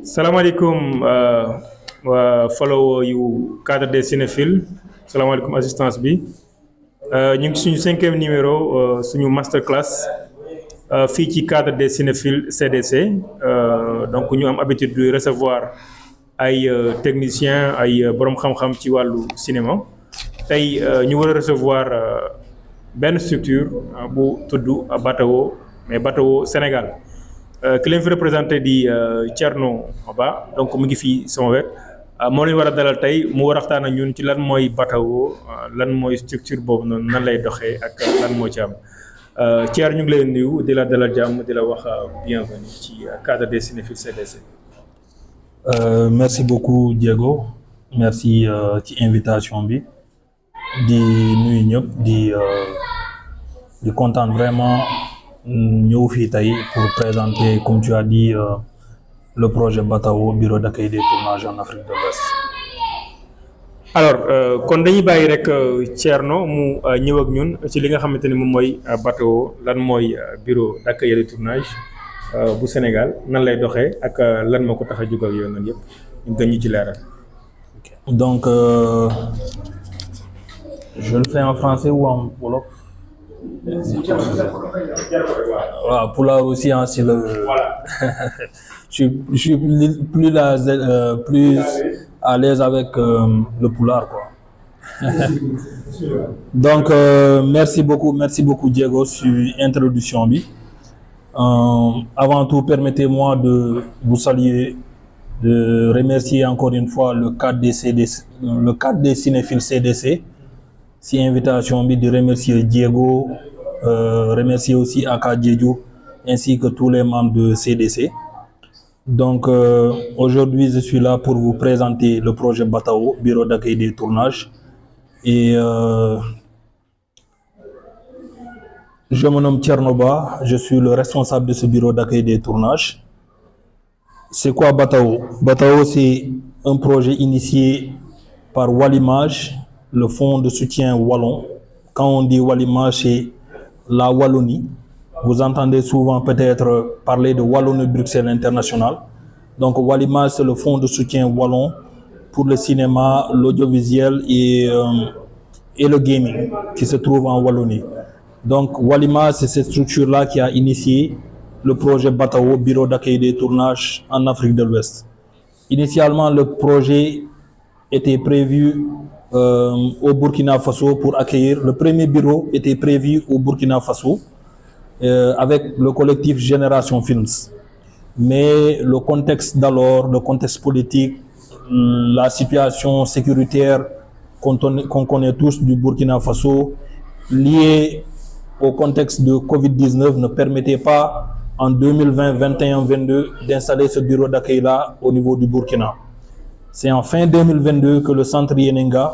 salaamaaleykum waa follow yu cadre des cinéphiles salaamaaleykum assistance bi ñu ngi suñu 5e numéro suñu masterclass fii ci cadre des cinéphiles CDC donc ñu am habitude de recevoir ay techniciens ay borom xam-xam ci wàllu cinéma tey ñu war a recevoir benn structure bu tudd Batawo mais Batawo Sénégal. ki leen fi représenté di Thierno Ba donc mu ngi fii sama wet moo leen war a dalal tey mu war a waxtaan ak ñun ci lan mooy Batawo lan mooy structure boobu noonu nan lay doxee ak lan moo ci am Thierno ñu ngi lay nuyu di la dalal jàmm di la wax bienvenue ci cadre des cinéphiles CDC. Merci beaucoup Diego merci ci invitation bi di nuyu ñëpp di kontaan vraiment. Ñëw fii tey pour présenter comme tu as dit le projet Batawo bureau d'accueil des tournages en Afrique de l'Ouest. Alors kon dañuy bàyyi rek Thierno mu ñëw ak ñun ci li nga xamante ni moom mooy Batawo lan mooy bureau d'accueil des tournages bu Sénégal nan lay doxee ak lan moo ko tax a jóg ak yooyu noonu yëpp ñu gën ñu ci leeral. Donc je le fais en français ou en wolof. Voilà, Pulaar aussi hein, c'est le. Voilà. je suis plus à l'aise avec le Pulaar quoi. Donc merci beaucoup Diego sur introduction bi. Avant tout permettez-moi de vous saluer, de remercier encore une fois le cadre des cinéphiles CDC. Si invitation bi de remercier Diego, remercier aussi Aka Diédhiou ainsi que tous les membres de CDC. Donc aujourd'hui je suis là pour vous présenter le projet Batawo, bureau d'accueil des tournages. Et je me nomme Thierno Ba, je suis le responsable de ce bureau d'accueil des tournages. C'est quoi Batawo? Batawo c'est un projet initié par Wallimage, le fonds de soutien wallon. Quand on dit Wallimage, c'est la Wallonie. Vous entendez souvent peut-être parler de Wallonie-Bruxelles International. Donc Wallimage, c'est le fonds de soutien wallon pour le cinéma, l'audiovisuel et le gaming qui se trouve en Wallonie. Donc Wallimage, c'est cette structure-là qui a initié le projet Batawo, bureau d'accueil des tournages en Afrique de l'Ouest. Initialement, le projet était prévu au Burkina Faso pour accueillir. Le premier bureau était prévu au Burkina Faso avec le collectif Génération Films. Mais le contexte d'alors, le contexte politique, la situation sécuritaire qu'on connaît tous du Burkina Faso, liée au contexte de Covid-19, ne permettait pas en 2020, 2021, 2022 d'installer ce bureau d'accueil-là au niveau du Burkina. C'est en fin 2022 que le centre Yenenga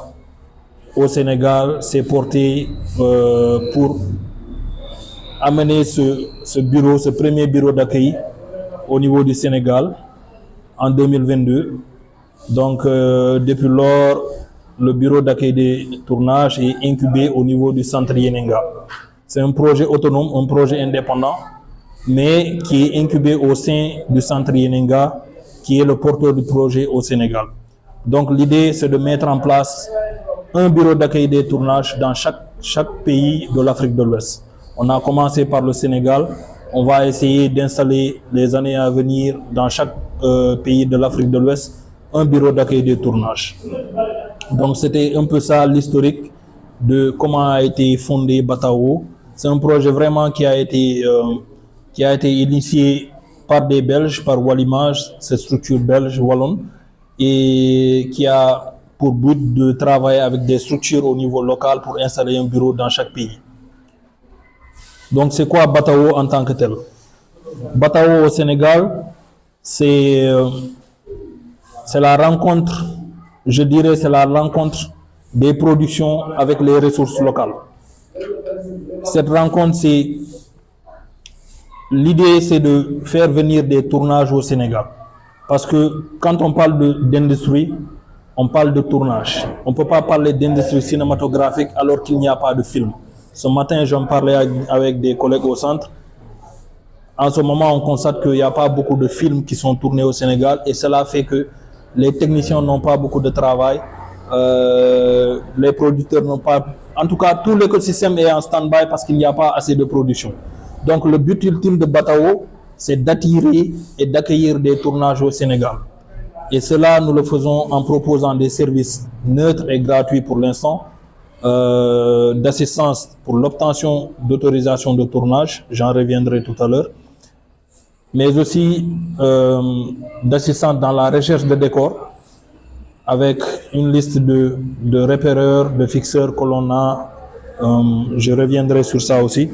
au Sénégal s'est porté pour amener ce premier bureau d'accueil au niveau du Sénégal en 2022. Donc depuis lors, le bureau d'accueil des tournages est incubé au niveau du centre Yenenga. C'est un projet autonome, un projet indépendant, mais qui est incubé au sein du centre Yenenga, qui est le porteur du projet au Sénégal. Donc l'idée, c'est de mettre en place un bureau d'accueil des tournages dans chaque pays de l'Afrique de l'Ouest. On a commencé par le Sénégal, on va essayer d'installer les années à venir dans chaque pays de l'Afrique de l'Ouest un bureau d'accueil des tournages. Donc c'était un peu ça l'historique de comment a été fondé Batawo. C'est un projet vraiment qui a été initié par des Belges, par Wallimage, cette structure belge wallonne, et qui a pour but de travailler avec des structures au niveau local pour installer un bureau dans chaque pays. Donc c'est quoi Batawo en tant que tel? Batawo au Sénégal, c'est la rencontre, je dirais c'est la rencontre des productions avec les ressources locales. Cette rencontre, l'idée c'est de faire venir des tournages au Sénégal. Parce que quand on parle d'industrie, on parle de tournage. On ne peut pas parler d'industrie cinématographique alors qu'il n'y a pas de film. Ce matin, j'en parlais avec des collègues au centre. En ce moment, on constate qu'il n'y a pas beaucoup de films qui sont tournés au Sénégal et cela fait que les techniciens n'ont pas beaucoup de travail, les producteurs n'ont pas... En tout cas, tout l'écosystème est en stand-by parce qu'il n'y a pas assez de production. Donc le but ultime de Batao, c'est d'attirer et d'accueillir des tournages au Sénégal. Et cela, nous le faisons en proposant des services neutres et gratuits pour l'instant, d'assistance pour l'obtention d'autorisation de tournage, j'en reviendrai tout à l'heure, mais aussi d'assistance dans la recherche de décors, avec une liste de repéreurs, de fixeurs que l'on a, je reviendrai sur ça aussi,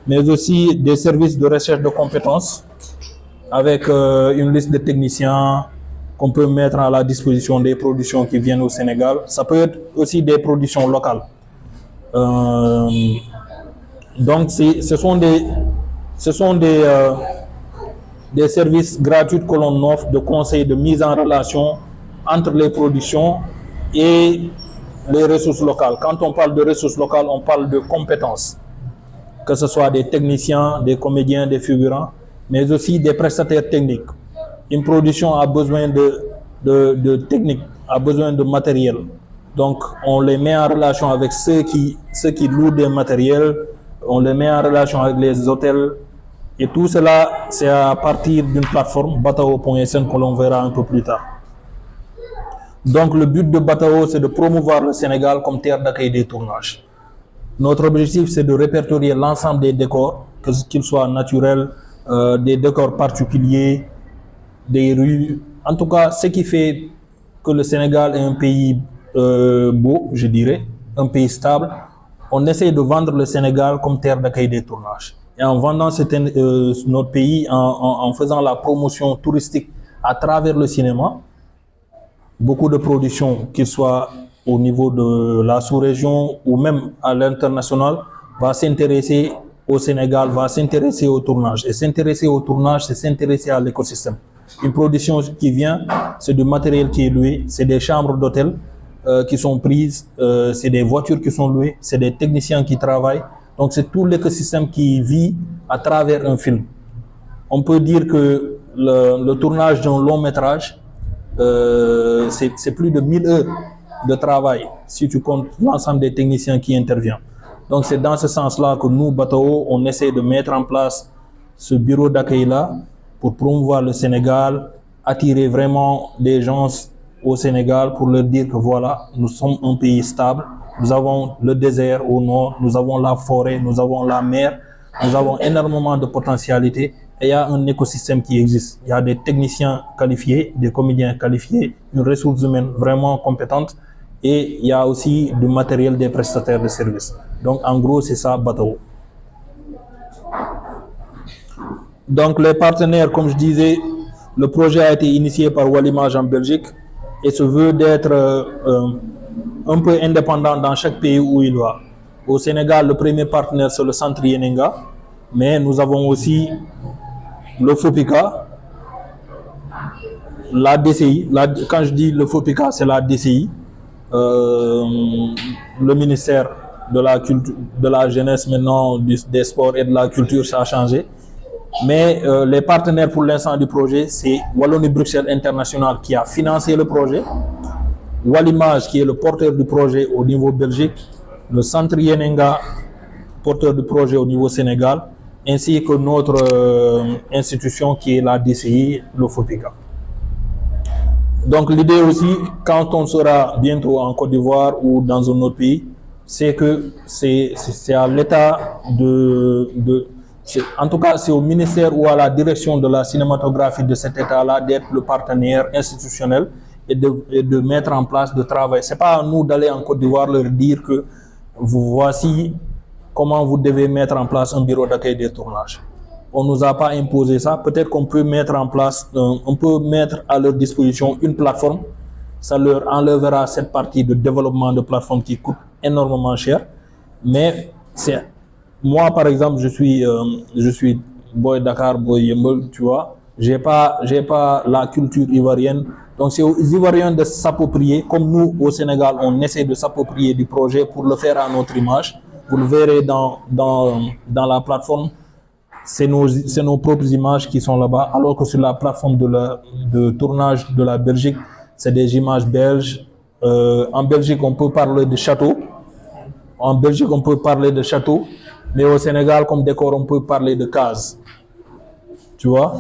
mais aussi des services de recherche de compétences, avec une liste de techniciens qu'on peut mettre à la disposition des productions qui viennent au Sénégal. Ça peut être aussi des productions locales. Donc ce sont des services gratuits que l'on offre de conseils, de mise en relation entre les productions et les ressources locales. Quand on parle de ressources locales, on parle de compétences, que ce soit des techniciens, des comédiens, des figurants, mais aussi des prestataires techniques. Une production a besoin de technique, a besoin de matériel. Donc, on les met en relation avec ceux qui louent des matériels, on les met en relation avec les hôtels. Et tout cela, c'est à partir d'une plateforme, batao.sn, que l'on verra un peu plus tard. Donc, le but de Batao, c'est de promouvoir le Sénégal comme terre d'accueil des tournages. Notre objectif, c'est de répertorier l'ensemble des décors, qu'ils soient naturels, des décors particuliers, des rues. En tout cas, ce qui fait que le Sénégal est un pays beau, je dirais, un pays stable. On essaie de vendre le Sénégal comme terre d'accueil des tournages. Et en vendant notre pays, en faisant la promotion touristique à travers le cinéma, beaucoup de productions, qu'ils soient au niveau de la sous-région ou même à l'international, va s'intéresser au Sénégal, va s'intéresser au tournage. Et s'intéresser au tournage, c'est s'intéresser à l'écosystème. Une production qui vient, c'est du matériel qui est loué, c'est des chambres d'hôtel qui sont prises, c'est des voitures qui sont louées, c'est des techniciens qui travaillent. Donc c'est tout l'écosystème qui vit à travers un film. On peut dire que le tournage d'un long métrage, c'est plus de 1000 heures de travail si tu comptes l'ensemble des techniciens qui interviennent. Donc c'est dans ce sens-là que nous, Batao, on essaie de mettre en place ce bureau d'accueil-là pour promouvoir le Sénégal, attirer vraiment des gens au Sénégal pour leur dire que voilà, nous sommes un pays stable, nous avons le désert au nord, nous avons la forêt, nous avons la mer, nous avons énormément de potentialités et il y a un écosystème qui existe. Il y a des techniciens qualifiés, des comédiens qualifiés, une ressource humaine vraiment compétente et il y a aussi du matériel des prestataires de services. Donc en gros, c'est ça, Batao. Donc les partenaires, comme je disais, le projet a été initié par Wallimage en Belgique et se veut d'être un peu indépendant dans chaque pays où il va. Au Sénégal, le premier partenaire, c'est le Centre Yenenga, mais nous avons aussi le FOPICA, la DCI. Quand je dis le FOPICA, c'est la DCI, le ministère de la culture, de la jeunesse maintenant, des sports et de la culture, ça a changé. Mais les partenaires pour l'instant du projet, c'est Wallonie-Bruxelles International qui a financé le projet, Wallimage qui est le porteur du projet au niveau Belgique, le Centre Yenenga, porteur du projet au niveau Sénégal, ainsi que notre institution qui est la DCI, le FOPICA. Donc l'idée aussi, quand on sera bientôt en Côte d'Ivoire ou dans un autre pays, c'est que c'est à l'État en tout cas, c'est au ministère ou à la direction de la cinématographie de cet État-là d'être le partenaire institutionnel et de mettre en place de travail. Ce n'est pas à nous d'aller en Côte d'Ivoire leur dire que voici comment vous devez mettre en place un bureau d'accueil des tournages. On ne nous a pas imposé ça. Peut-être qu'on peut mettre en place, on peut mettre à leur disposition une plateforme. Ça leur enlèvera cette partie de développement de plateforme qui coûte énormément cher. Mais c'est... Moi, par exemple, je suis boy Dakar, boy Yembol, tu vois. J'ai pas la culture ivoirienne. Donc, c'est aux Ivoiriens de s'approprier, comme nous, au Sénégal, on essaie de s'approprier du projet pour le faire à notre image. Vous le verrez dans la plateforme. c'est nos propres images qui sont là-bas, alors que sur la plateforme de tournage de la Belgique, c'est des images belges. En Belgique, on peut parler de château. En Belgique, on peut parler de château, mais au Sénégal, comme décor, on peut parler de cases. Tu vois?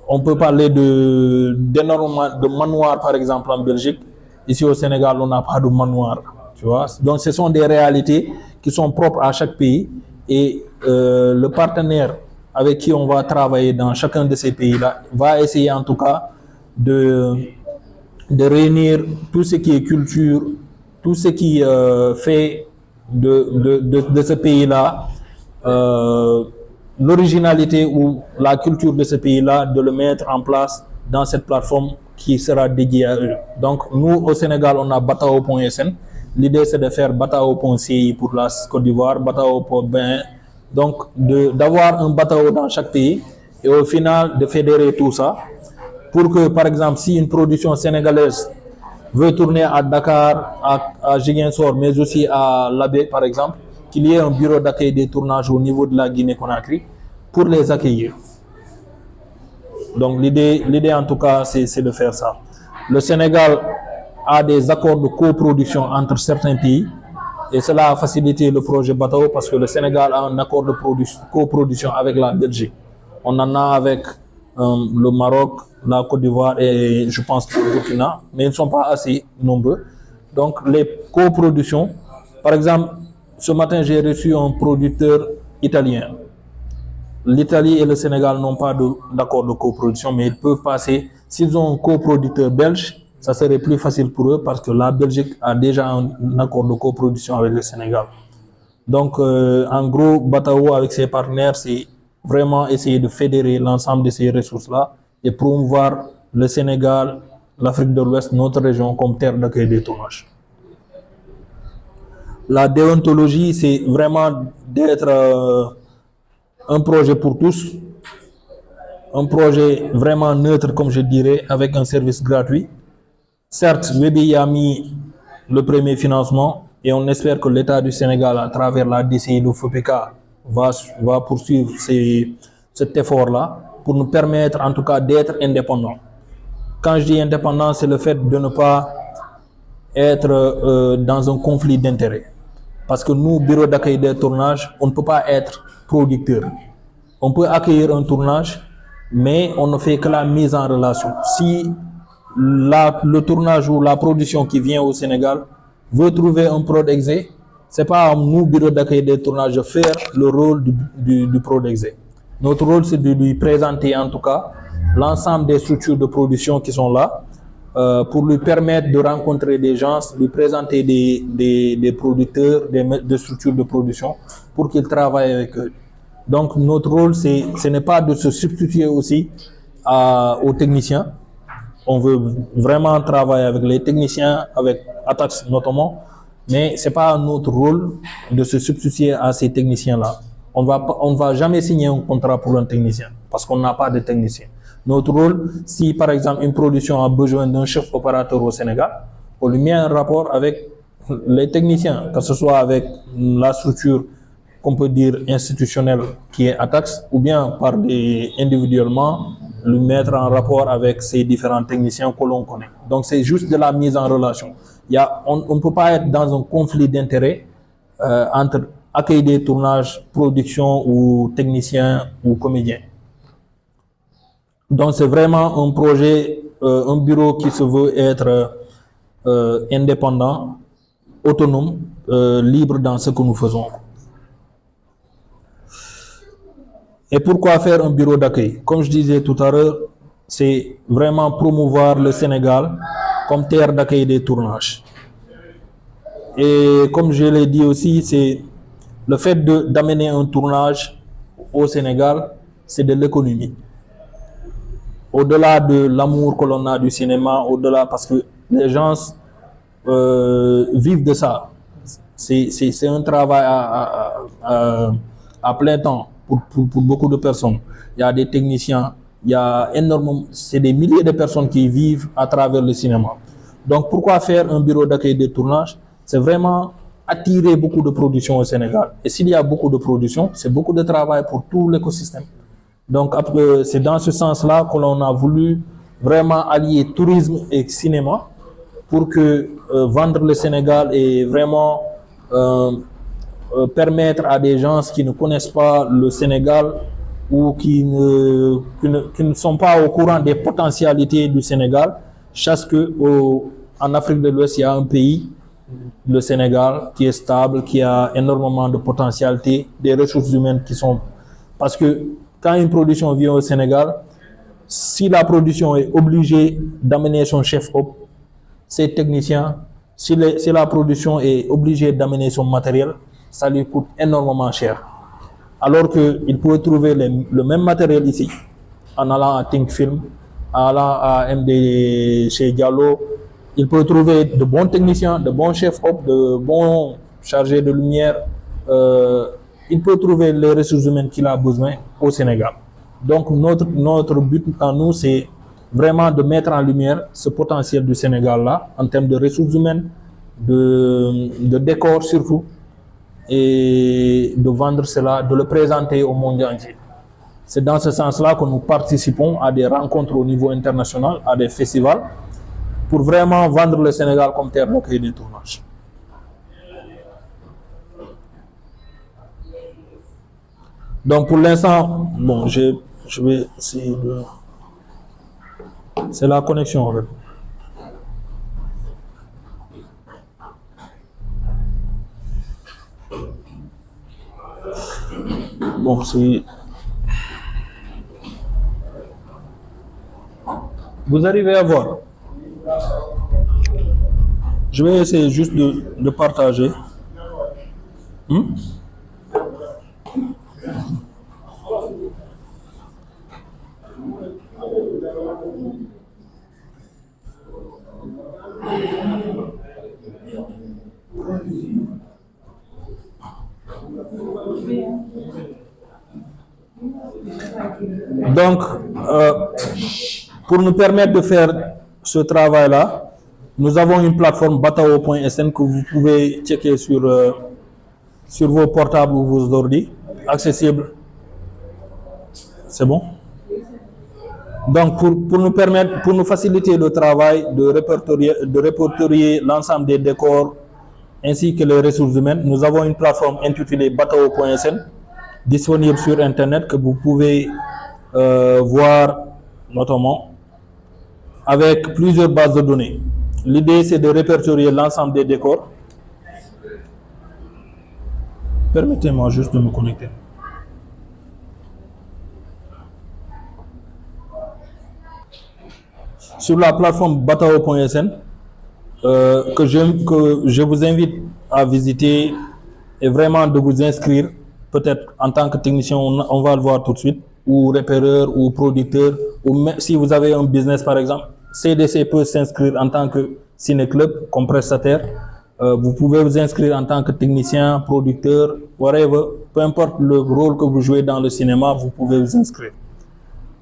On peut parler d'énormément de manoirs, par exemple, en Belgique. Ici au Sénégal, on n'a pas de manoir. Tu vois? Donc, ce sont des réalités qui sont propres à chaque pays. Et le partenaire avec qui on va travailler dans chacun de ces pays-là va essayer en tout cas de réunir tout ce qui est culture, tout ce qui fait de ce pays-là l'originalité ou la culture de ce pays-là, de le mettre en place dans cette plateforme qui sera dédiée à eux. Donc, nous, au Sénégal, on a batao.sn. L'idée, c'est de faire batao.ci pour la Côte d'Ivoire, batao.ben. Donc, d'avoir un batao dans chaque pays et au final, de fédérer tout ça pour que, par exemple, si une production sénégalaise veut tourner à Dakar, à Ziguinchor, mais aussi à Labé, par exemple, qu'il y ait un bureau d'accueil des tournages au niveau de la Guinée-Conakry pour les accueillir. Donc l'idée en tout cas, c'est de faire ça. Le Sénégal a des accords de coproduction entre certains pays et cela a facilité le projet Batao parce que le Sénégal a un accord de coproduction avec la Belgique. On en a avec le Maroc, la Côte d'Ivoire et je pense le Burkina, mais ils ne sont pas assez nombreux. Donc les coproductions, par exemple, ce matin j'ai reçu un producteur italien. L'Italie et le Sénégal n'ont pas d'accord de coproduction, mais ils peuvent passer. S'ils ont un coproducteur belge, ça serait plus facile pour eux parce que la Belgique a déjà un accord de coproduction avec le Sénégal. Donc, en gros, Batao avec ses partenaires, c'est vraiment essayer de fédérer l'ensemble de ces ressources-là et promouvoir le Sénégal, l'Afrique de l'Ouest, notre région comme terre d'accueil des tournages. La déontologie, c'est vraiment d'être un projet pour tous, un projet vraiment neutre, comme je dirais, avec un service gratuit. Certes, WEBI a mis le premier financement et on espère que l'État du Sénégal, à travers la DCI, le FOPK, va poursuivre cet effort-là pour nous permettre en tout cas d'être indépendants. Quand je dis indépendant, c'est le fait de ne pas être dans un conflit d'intérêts. Parce que nous, bureau d'accueil des tournages, on ne peut pas être producteur. On peut accueillir un tournage, mais on ne fait que la mise en relation. Si le tournage ou la production qui vient au Sénégal veut trouver un prod-exé, ce n'est pas à nous, bureau d'accueil des tournages, de faire le rôle du prod-exé. Notre rôle, c'est de lui présenter en tout cas l'ensemble des structures de production qui sont là, pour lui permettre de rencontrer des gens, lui présenter des producteurs, des structures de production pour qu'ils travaillent avec eux. Donc notre rôle, ce n'est pas de se substituer aussi aux techniciens. On veut vraiment travailler avec les techniciens, avec Atax notamment, mais ce n'est pas notre rôle de se substituer à ces techniciens-là. On ne va jamais signer un contrat pour un technicien parce qu'on n'a pas de technicien. Notre rôle, si par exemple une production a besoin d'un chef opérateur au Sénégal, on lui met un rapport avec les techniciens, que ce soit avec la structure qu'on peut dire institutionnelle qui est Atax, ou bien individuellement, lui mettre en rapport avec ces différents techniciens que l'on connaît. Donc c'est juste de la mise en relation. On ne peut pas être dans un conflit d'intérêts entre accueil des tournages, production ou technicien ou comédien. Donc c'est vraiment un projet, un bureau qui se veut être indépendant, autonome, libre dans ce que nous faisons. Et pourquoi faire un bureau d'accueil? Comme je disais tout à l'heure, c'est vraiment promouvoir le Sénégal comme terre d'accueil des tournages. Et comme je l'ai dit aussi, c'est le fait d'amener un tournage au Sénégal, c'est de l'économie. Au-delà de l'amour que l'on a du cinéma, au-delà parce que les gens vivent de ça. C'est un travail à plein temps pour beaucoup de personnes. Il y a des techniciens, il y a énormément, c'est des milliers de personnes qui vivent à travers le cinéma. Donc pourquoi faire un bureau d'accueil de tournage? C'est vraiment attirer beaucoup de production au Sénégal. Et s'il y a beaucoup de production, c'est beaucoup de travail pour tout l'écosystème. Donc, c'est dans ce sens-là que l'on a voulu vraiment allier tourisme et cinéma pour que vendre le Sénégal et vraiment permettre à des gens qui ne connaissent pas le Sénégal ou qui ne sont pas au courant des potentialités du Sénégal, sachent qu'en Afrique de l'Ouest, il y a un pays, le Sénégal, qui est stable, qui a énormément de potentialités, des ressources humaines qui sont... Parce que quand une production vient au Sénégal, si la production est obligée d'amener son chef-op, ses techniciens, si la production est obligée d'amener son matériel, ça lui coûte énormément cher. Alors qu'il peut trouver le même matériel ici, en allant à Think Film, en allant à MD chez Diallo, il peut trouver de bons techniciens, de bons chefs-op, de bons chargés de lumière. Il peut trouver les ressources humaines qu'il a besoin au Sénégal. Donc notre but à nous, c'est vraiment de mettre en lumière ce potentiel du Sénégal-là, en termes de ressources humaines, de décors surtout, et de vendre cela, de le présenter au monde entier. C'est dans ce sens-là que nous participons à des rencontres au niveau international, à des festivals, pour vraiment vendre le Sénégal comme terre d'accueil des tournages. Donc pour l'instant, bon, je vais essayer de... C'est la connexion en fait. Bon, c'est... Vous arrivez à voir? Je vais essayer juste de partager. Donc, pour nous permettre de faire ce travail-là, nous avons une plateforme batao.sn que vous pouvez checker sur vos portables ou vos ordi, accessible. C'est bon? Donc, pour nous faciliter le travail de répertorier l'ensemble des décors ainsi que les ressources humaines, nous avons une plateforme intitulée batao.sn disponible sur Internet que vous pouvez voir notamment avec plusieurs bases de données. L'idée, c'est de répertorier l'ensemble des décors. Permettez-moi juste de me connecter. Sur la plateforme batao.sn, que je vous invite à visiter et vraiment de vous inscrire, peut-être en tant que technicien, on va le voir tout de suite, ou repéreur, ou producteur, ou même si vous avez un business par exemple, CDC peut s'inscrire en tant que ciné-club comme prestataire. Vous pouvez vous inscrire en tant que technicien, producteur, whatever, peu importe le rôle que vous jouez dans le cinéma, vous pouvez vous inscrire.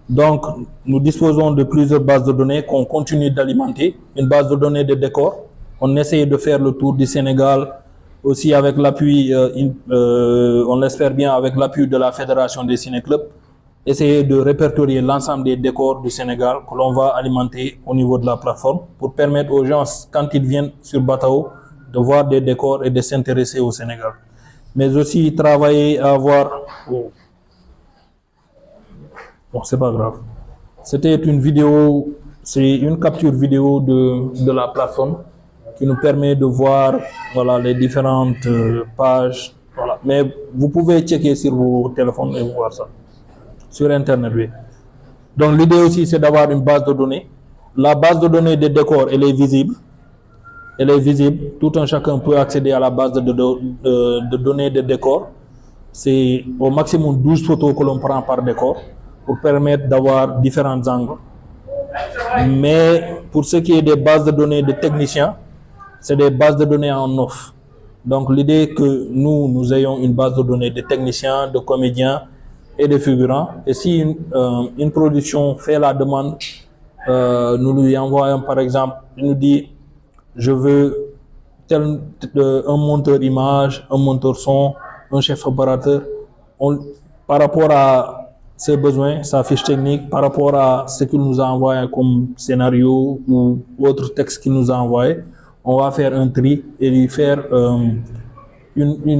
Donc, nous disposons de plusieurs bases de données qu'on continue d'alimenter. Une base de données de décors. On essaye de faire le tour du Sénégal, aussi avec l'appui, on l'espère bien, avec l'appui de la Fédération des ciné-clubs. Essayer de répertorier l'ensemble des décors du Sénégal que l'on va alimenter au niveau de la plateforme pour permettre aux gens, quand ils viennent sur Batao, de voir des décors et de s'intéresser au Sénégal. Mais aussi travailler à voir... Bon, c'est pas grave. C'était une vidéo, c'est une capture vidéo de la plateforme qui nous permet de voir voilà, les différentes pages. Voilà. Mais vous pouvez checker sur vos téléphones et voir ça. Sur Internet, oui. Donc l'idée aussi, c'est d'avoir une base de données. La base de données des décors, elle est visible. Elle est visible. Tout un chacun peut accéder à la base de données des décors. C'est au maximum 12 photos que l'on prend par décor pour permettre d'avoir différents angles. Mais pour ce qui est des bases de données de techniciens, c'est des bases de données en off. Donc l'idée est que nous ayons une base de données de techniciens, de comédiens et de figurants. Et si une production fait la demande, nous lui envoyons par exemple, il nous dit je veux un monteur image, un monteur son, un chef opérateur. Par rapport à ses besoins, sa fiche technique, par rapport à ce qu'il nous a envoyé comme scénario ou autre texte qu'il nous a envoyé, on va faire un tri et lui faire une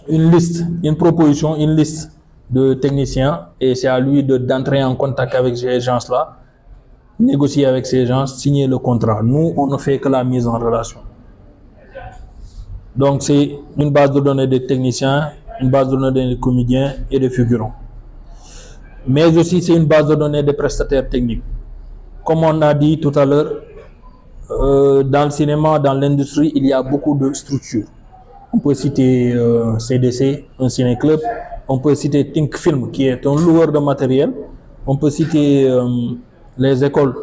liste, une proposition, une liste de techniciens, et c'est à lui d'entrer en contact avec ces gens-là, négocier avec ces gens, signer le contrat. Nous, on ne fait que la mise en relation. Donc, c'est une base de données des techniciens, une base de données des comédiens et des figurants. Mais aussi, c'est une base de données des prestataires techniques. Comme on a dit tout à l'heure, dans le cinéma, dans l'industrie, il y a beaucoup de structures. On peut citer CDC, un ciné-club. On peut citer Think Film, qui est un loueur de matériel. On peut citer les écoles.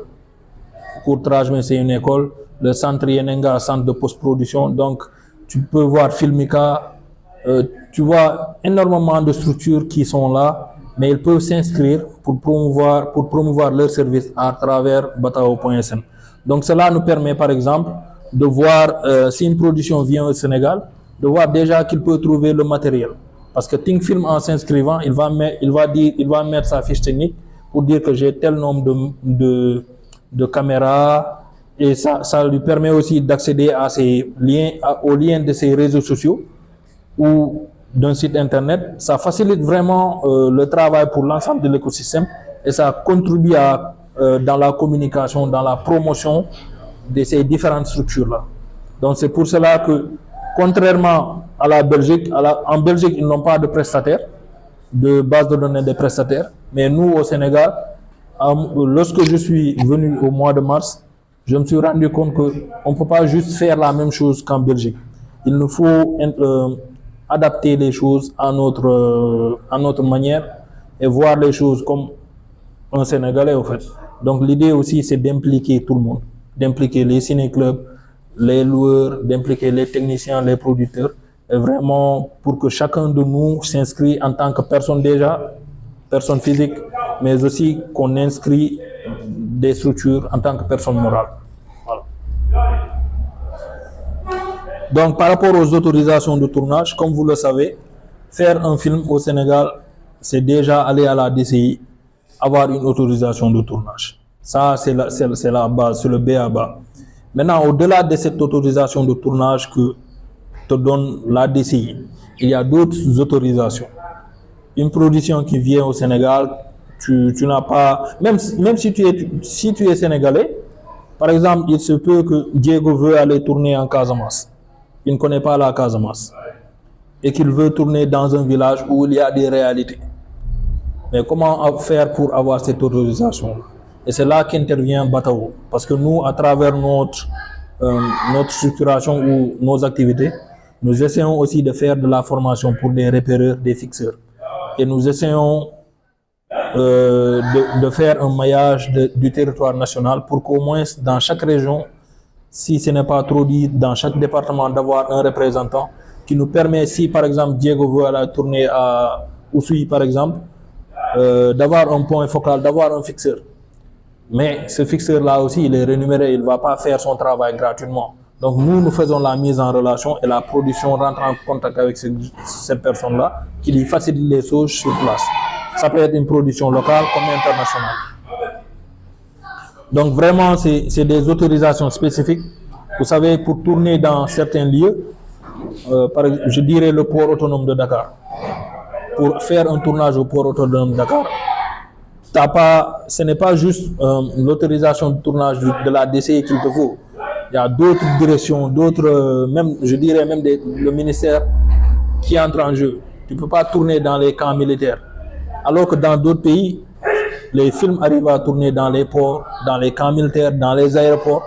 Courtrage, mais c'est une école. Le centre Yenenga, centre de post-production. Donc, tu peux voir Filmica. Tu vois énormément de structures qui sont là, mais ils peuvent s'inscrire pour promouvoir leurs services à travers batao.sn. Donc, cela nous permet, par exemple, de voir si une production vient au Sénégal, de voir déjà qu'il peut trouver le matériel. Parce que Think Film, en s'inscrivant, il va mettre sa fiche technique pour dire que j'ai tel nombre de caméras, et ça lui permet aussi d'accéder à ces liens, aux liens de ses réseaux sociaux ou d'un site internet. Ça facilite vraiment le travail pour l'ensemble de l'écosystème, et ça contribue dans la communication, dans la promotion de ces différentes structures-là. Donc c'est pour cela que, contrairement à la Belgique, en Belgique, ils n'ont pas de prestataires, de base de données des prestataires. Mais nous, au Sénégal, lorsque je suis venu au mois de mars, je me suis rendu compte qu'on ne peut pas juste faire la même chose qu'en Belgique. Il nous faut adapter les choses à notre manière et voir les choses comme un Sénégalais, au fait. Donc l'idée aussi, c'est d'impliquer tout le monde, d'impliquer les ciné-clubs, les loueurs, d'impliquer les techniciens, les producteurs, et vraiment pour que chacun de nous s'inscrit en tant que personne physique, mais aussi qu'on inscrit des structures en tant que personne morale. Voilà. Donc par rapport aux autorisations de tournage, comme vous le savez, faire un film au Sénégal, c'est déjà aller à la DCI, avoir une autorisation de tournage. Ça, c'est la base, c'est le B.A.-ba. Maintenant, au-delà de cette autorisation de tournage que te donne la DCI, il y a d'autres autorisations. Une production qui vient au Sénégal, tu n'as pas... Même si tu es sénégalais, par exemple, il se peut que Diego veut aller tourner en Casamance. Il ne connaît pas la Casamance. Et qu'il veut tourner dans un village où il y a des réalités. Mais comment faire pour avoir cette autorisation? Et c'est là qu'intervient Batao. Parce que nous, à travers notre structuration ou nos activités, nous essayons aussi de faire de la formation pour des repéreurs, des fixeurs. Et nous essayons de faire un maillage du territoire national pour qu'au moins dans chaque région, si ce n'est pas trop dit, dans chaque département, d'avoir un représentant qui nous permet, si par exemple Diego veut aller tourner à Oussouye par exemple, d'avoir un point focal, d'avoir un fixeur. Mais ce fixeur-là aussi, il est rémunéré, il ne va pas faire son travail gratuitement. Donc nous faisons la mise en relation et la production rentre en contact avec cette personne-là qui lui facilite les choses sur place. Ça peut être une production locale comme internationale. Donc vraiment, c'est des autorisations spécifiques. Vous savez, pour tourner dans certains lieux, je dirais le port autonome de Dakar. Pour faire un tournage au port autonome de Dakar, ce n'est pas juste l'autorisation de tournage de la DCI qu'il te faut. Il y a d'autres directions, même, je dirais même le ministère qui entre en jeu. Tu ne peux pas tourner dans les camps militaires. Alors que dans d'autres pays, les films arrivent à tourner dans les ports, dans les camps militaires, dans les aéroports.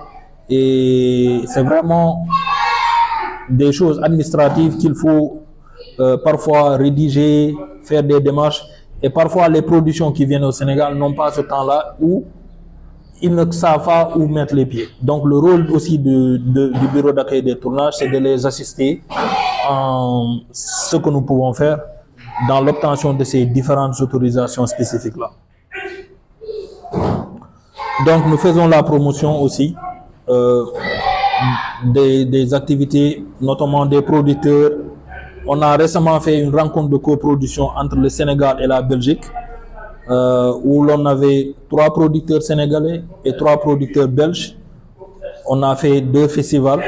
Et c'est vraiment des choses administratives qu'il faut parfois rédiger, faire des démarches. Et parfois, les productions qui viennent au Sénégal n'ont pas ce temps-là où ils ne savent pas où mettre les pieds. Donc, le rôle aussi du bureau d'accueil des tournages, c'est de les assister en ce que nous pouvons faire dans l'obtention de ces différentes autorisations spécifiques-là. Donc, nous faisons la promotion aussi des activités, notamment des producteurs. On a récemment fait une rencontre de coproduction entre le Sénégal et la Belgique, où l'on avait 3 producteurs sénégalais et 3 producteurs belges. On a fait 2 festivals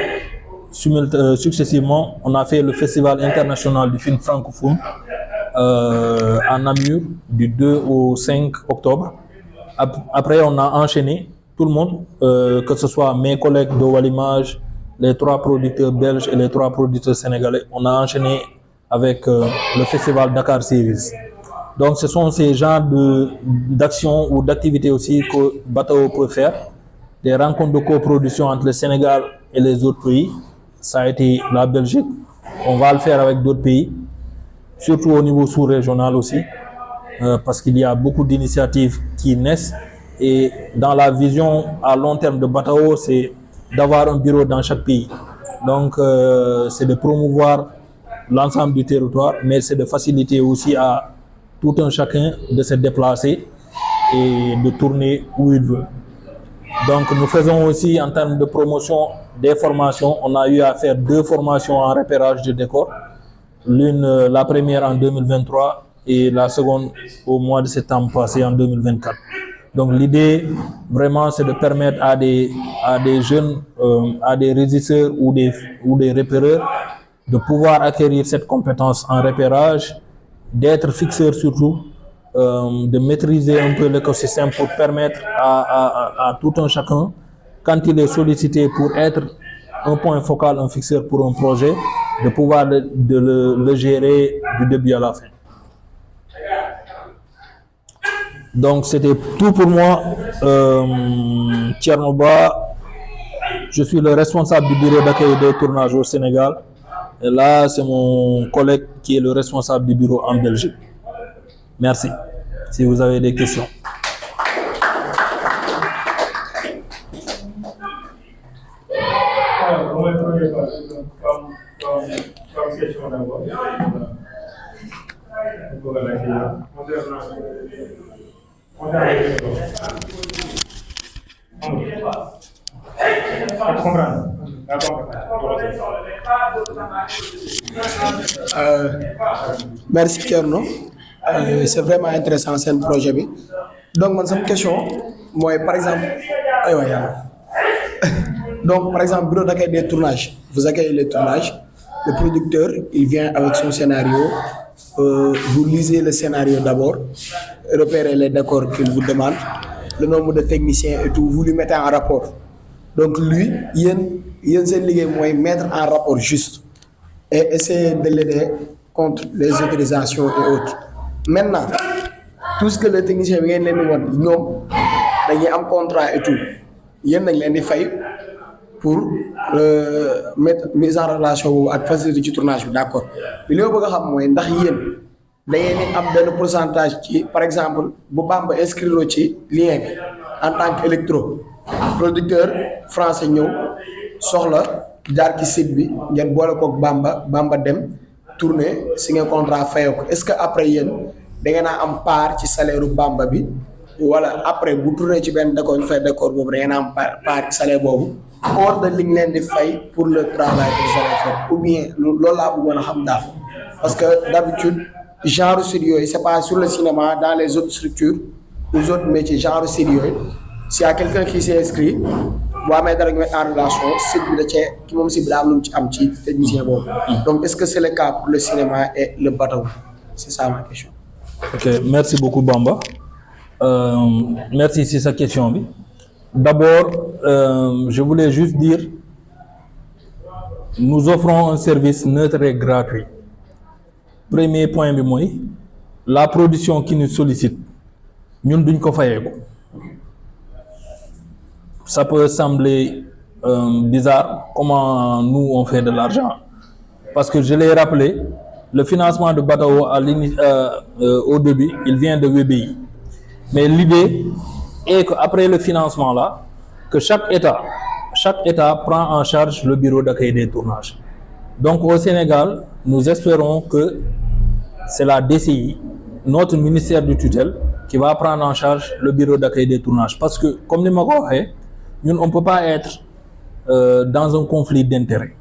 successivement. On a fait le Festival international du film francophone à Namur du 2 au 5 octobre. Après, on a enchaîné tout le monde, que ce soit mes collègues de Walimage, les 3 producteurs belges et les 3 producteurs sénégalais. On a enchaîné avec le Festival Dakar Series. Donc, ce sont ces genres d'actions ou d'activités aussi que Batao peut faire. Des rencontres de coproduction entre le Sénégal et les autres pays. Ça a été la Belgique. On va le faire avec d'autres pays, surtout au niveau sous-régional aussi, parce qu'il y a beaucoup d'initiatives qui naissent. Et dans la vision à long terme de Batao, c'est d'avoir un bureau dans chaque pays. Donc, c'est de promouvoir l'ensemble du territoire, mais c'est de faciliter aussi à tout un chacun de se déplacer et de tourner où il veut. Donc, nous faisons aussi en termes de promotion des formations. On a eu à faire 2 formations en repérage de décor. La première en 2023 et la seconde au mois de septembre passé en 2024. Donc, l'idée, vraiment, c'est de permettre à des jeunes, à des régisseurs ou des repéreurs de pouvoir acquérir cette compétence en repérage, d'être fixeurs surtout, de maîtriser un peu l'écosystème pour permettre à tout un chacun, quand il est sollicité pour être un point focal, un fixeur pour un projet, de pouvoir le gérer du début à la fin. Donc c'était tout pour moi, Tchernoba. Je suis le responsable du bureau d'accueil et de tournage au Sénégal. Et là, c'est mon collègue qui est le responsable du bureau en Belgique. Merci. Si vous avez des questions. Alors, on va prendre comme question d'abord. Merci Thierno. C'est vraiment intéressant ce projet bi. Donc man sama question mooy par exemple donc par exemple bureau d'accueil des tournages, vous accueillez les tournages, le producteur il vient avec son scénario, vous lisez le scénario d'abord, repérez les décors qu'il vous demande, le nombre de techniciens et tout, vous lui mettez en rapport. Donc lui yéen seen liggéey mooy mettre en rapport juste et essayer de l'aider contre les autorisations et autres. Maintenant, tout ce que les techniciens viennent de nous dire, nous avons un contrat et tout. Ils ont des failles pour mettre mise en relation avec facilité du tournage. D'accord. Mais ce que je veux dire, un pourcentage qui, par exemple, si vous inscrire le lien en tant qu'électro, producteur français, sur le site, vous avez Bamba dem tourner, signer un contrat fait. Est-ce que après da ngeen a am part ci salaire Bamba bi wala après bu tourné ci benn d'accord ñu fay d'accord boobu da ngeen a am part ci salaire boobu hors de li ñu leen di fay pour le travail que vous allez faire ou bien loolu laa bëggoon a xam daal parce que d'habitude genre studio yi c'est pas sur le cinéma, dans les autres structures les autres métiers genre studio yi s'il y a quelqu'un qui s'est inscrit boo amee dara ñu en relation site bi da cee ki moom site bi daa am lu mu ci am ci technicien boobu donc est-ce que c'est le cas pour le cinéma et le bateau? C'est ça ma question. Ok, merci beaucoup Bamba. Merci c'est sa question. D'abord, je voulais juste dire, nous offrons un service neutre et gratuit. Premier point, la production qui nous sollicite, nous ne pouvons pas faire. Ça peut sembler bizarre comment nous on fait de l'argent. Parce que je l'ai rappelé, le financement de Batao au début, il vient de WBI. Mais l'idée est qu'après le financement là, que chaque État prend en charge le bureau d'accueil des tournages. Donc au Sénégal, nous espérons que c'est la DCI, notre ministère de tutelle, qui va prendre en charge le bureau d'accueil des tournages. Parce que, comme nous l'avons dit, nous on ne peut pas être dans un conflit d'intérêts.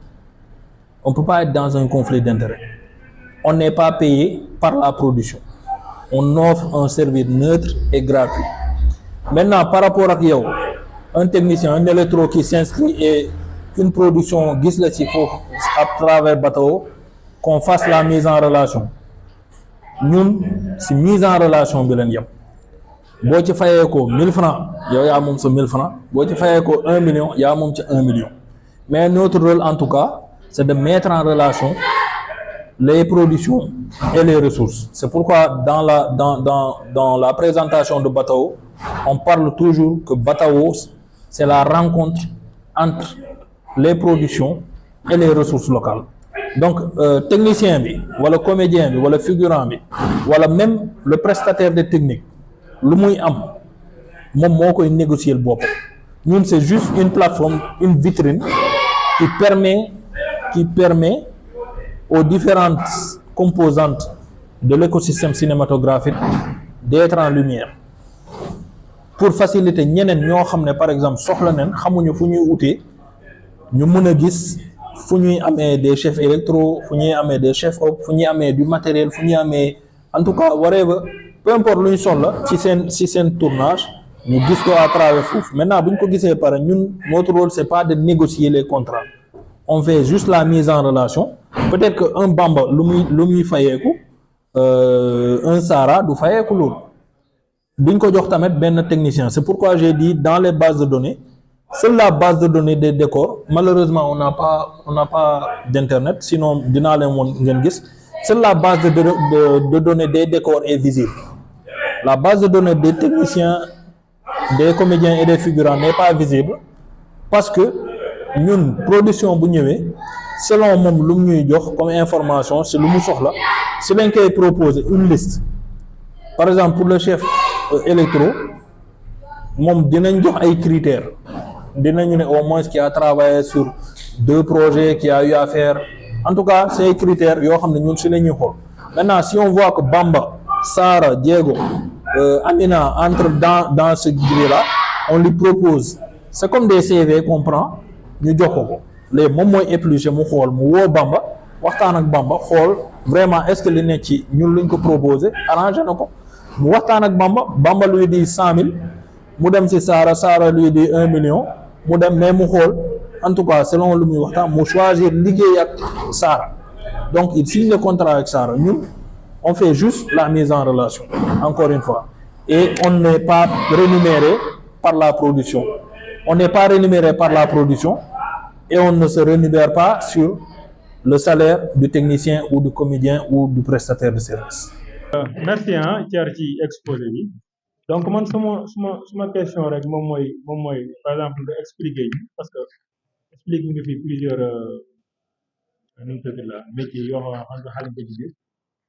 On ne peut pas être dans un conflit d'intérêts. On n'est pas payé par la production. On offre un service neutre et gratuit. Maintenant, par rapport à yow, un technicien, un électro qui s'inscrit et une production guise le faut à travers bateau, qu'on fasse la mise en relation. Nous, c'est mise en relation bi len yam. Bo ci fayé ko 1000 francs, yow ya mom sa 1000 francs. Bo ci fayé ko 1 million, ya mom ci 1 million. Mais notre rôle en tout cas, c'est de mettre en relation les productions et les ressources. C'est pourquoi dans la présentation de Batao, on parle toujours que Batao, c'est la rencontre entre les productions et les ressources locales. Donc, technicien, le comédien, le figurant, ou même le prestataire de technique, le muy am, mom koy négocier le bop. Nous, c'est juste une plateforme, une vitrine qui permet aux différentes composantes de l'écosystème cinématographique d'être en lumière. Pour faciliter ñeneen ñoo xam ne par exemple soxla nañ xamuñu fu ñuy utee ñu mën a gis fu ñuy amee des chefs électro, fu ñuy amee des chefs op, fu ñuy amee du matériel, fu ñuy amee en tout cas whatever, peu importe lu ñu soxla ci seen tournage ñu gis ko à travers foofu. Maintenant bu ñu ko gisee pare ñun notre rôle c'est pas de négocier les contrats, on fait juste la mise en relation. Peut-être que un Bamba lu muy fayeeku un Sara du fayeeku loolu duñ ko jox tamit benn technicien. C'est pourquoi j'ai dit dans les bases de données, seule la base de données des décors, malheureusement on n'a pas d'internet, sinon dinaa leen woon ngeen gis, seule la base de données des décors est visible. La base de données des techniciens, des comédiens et des figurants n'est pas visible parce que ñun production bu ñëwee selon moom lu mu ñuy jox comme information c'est lu mu soxla si lañ koy proposer une liste. Par exemple pour le chef électro moom dinañ jox ay critères, dinañu ne au moins qui a travaillé sur 2 projets, qui a eu à faire en tout cas ces critères yoo xam ne ñun si la ñuy xool. Maintenant si on voit que Bamba, Sara, Diego, Amina entrent dans ce grille-là, on lui propose, c'est comme des CV qu'on prend ñu jox ko léegi moom mooy éplucher mu xool mu woo Bamba waxtaan ak Bamba xool vraiment est-ce que li nekk ci ñun luñ ko proposer arrangé na ko mu waxtaan ak Bamba lui dit 100 000 mu dem ci Sara lui dit 1 million mu dem mais mu xool en tout cas selon lu muy waxtaan mu choisir liggéey ak Sara. Donc il signe le contrat avec Sara. Ñun on fait juste la mise en relation encore une fois et on n'est pas rémunéré par la production. On n'est pas rémunéré par la production et on ne se rémunère pas sur le salaire du technicien ou du comédien ou du prestataire de service. Merci Thiar ci exposé bi. Donc man suma question rek moom mooy par exemple nga expliquer parce que expliquer nga fi plusieurs nu mu tudd la métiers yoo xam ne xale ci biir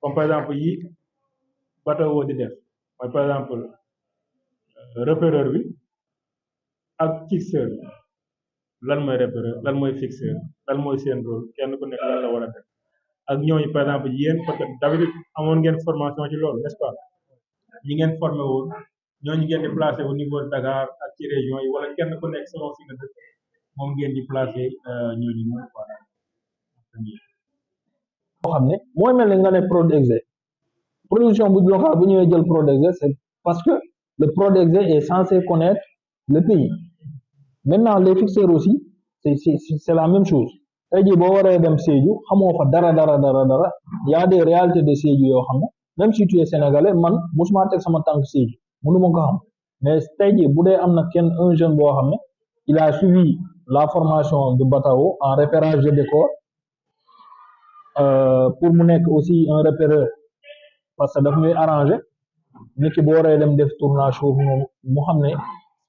comme par exemple yi Batao di def mooy par exemple repéreur bi ak fixeur bi lan mooy repéreur lan mooy fixeur lan mooy seen rôle kenn ku nekk lan la war a def ak ñooñu par exemple yéen parce que d'habitude amoon ngeen formation ci loolu n'est-ce pas ñi ngeen formé woon ñooñu ngeen di placé au niveau de Dakar ak ci région yi wala kenn ku nekk selon fi nga dëkk moom ngeen di placé ñooñu moom quoi. boo xam ne mooy mel ni nga ne Prodexé production bu local bu ñëwee jël Prodexé c'est parce que le Prodexé est censé connaître le pays. Maintenant les fixeurs aussi c'est la même chose. Tey jii boo waree dem Sédhiou xamoo fa dara y a des réalités de Sédhiou yoo xam ne même si tu es sénégalais man musuma teg sama tànk Sédhiou mënu ma ko xam mais tey jii bu dee am na kenn un jeune boo xam ne il a suivi la formation de Batao en repérage de décor pour mu nekk aussi un repéreur parce que daf ñuy arranger nit ki bu waree dem def tournage foofu moom mu xam ne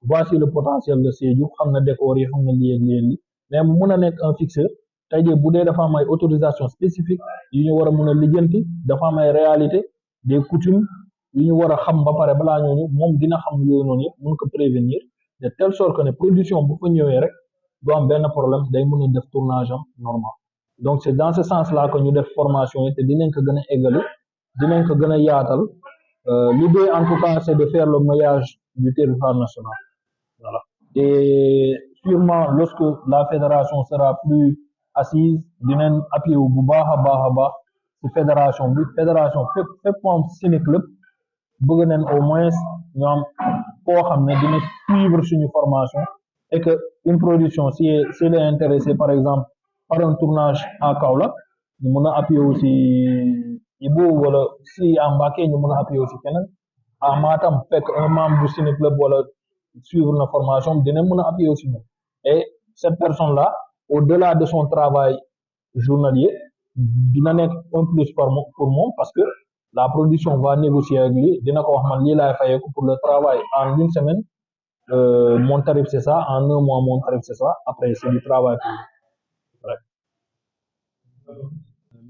voici le potentiel de Sédhiou xam na décor yi xam na lii mais mu mun a nekk un fixeur tey jii bu dee dafa am ay autorisation spécifique yu ñu war a mun a lijjanti dafa am ay réalité des coutumes yu ñu war a xam ba pare balaa ñooñu moom dina xam yooyu noonu yëpp mun ko prévenir de telle sorte que ne production bu fa ñëwee rek du am benn problème day mun a def tournage am normal. Donc c'est dans ce sens-là que ñu def formation yi te dinañ ko gën a eggali dinañ ko gën a yaatal l'idée en tout cas c'est de faire le maillage du territoire national voilà. Et sûrement lorsque la fédération sera plus assise dinañ appuyer bu baax a baax a baax ci fédération bi fédération fépp fu am ciné club bëgg nañ au moins ñu am koo xam ne dina suivre suñu formation et que une production si elle est intéressée par exemple par un tournage à Kaolack ñu mën a appuyer aussi Ibo wala si à Mbacké ñu mën a appuyer aussi keneen à Matam fekk un membre du ciné club wala suivre na formation dina mën a appuyer aussi ñun et cette personne là au-delà de son travail journalier dina nekk un plus pour moom parce que la production va négocier avec lui dina ko wax man lii laay fayeeku pour le travail en une semaine mon tarif c'est ça en un mois mon tarif c'est ça après c'est du travail pour lui. Ouais.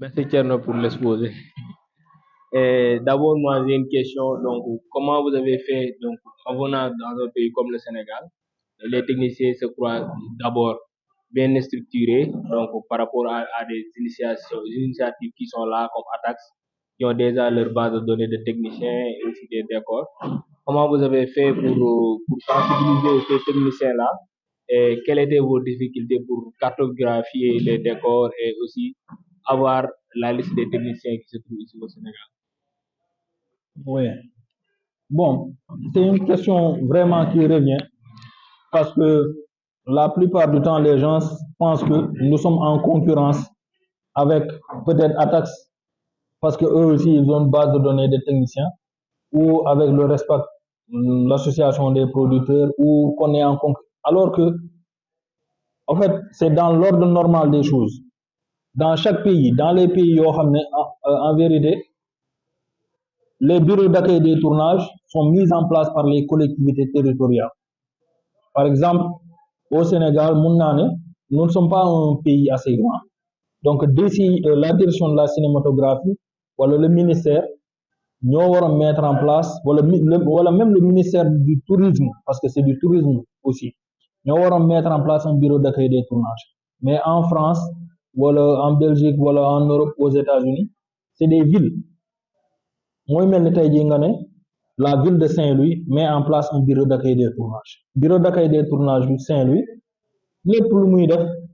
Merci Thierno pour l'exposé. Et d'abord, moi j'ai une question. Donc, comment vous avez fait donc en venant dans un pays comme le Sénégal, les techniciens se croient d'abord bien structurés donc par rapport à des initiatives qui sont là comme Atax, qui ont déjà leur base de données de techniciens et aussi des décors. Comment vous avez fait pour sensibiliser ces techniciens-là et quelles étaient vos difficultés pour cartographier les décors et aussi avoir la liste des techniciens qui se trouvent ici au Sénégal? Oui. Bon, c'est une question vraiment qui revient parce que la plupart du temps, les gens pensent que nous sommes en concurrence avec peut-être Atax parce que eux aussi, ils ont une base de données de techniciens ou avec le respect l'association des producteurs ou qu'on est en concurrence. Alors que, en fait, c'est dans l'ordre normal des choses. Dans chaque pays, dans les pays, en vérité, les bureaux d'accueil des tournages sont mis en place par les collectivités territoriales. Par exemple, au Sénégal, nous ne sommes pas un pays assez grand. Donc, d'ici la direction de la cinématographie, voilà le ministère, nous allons mettre en place, voilà même le ministère du tourisme, parce que c'est du tourisme aussi, nous allons mettre en place un bureau d'accueil des tournages. Mais en France, voilà en Belgique, voilà en Europe, aux États-Unis, c'est des villes. Moi, la ville de Saint-Louis met en place un bureau d'accueil des tournages. Bureau d'accueil des tournages de Saint-Louis, les plus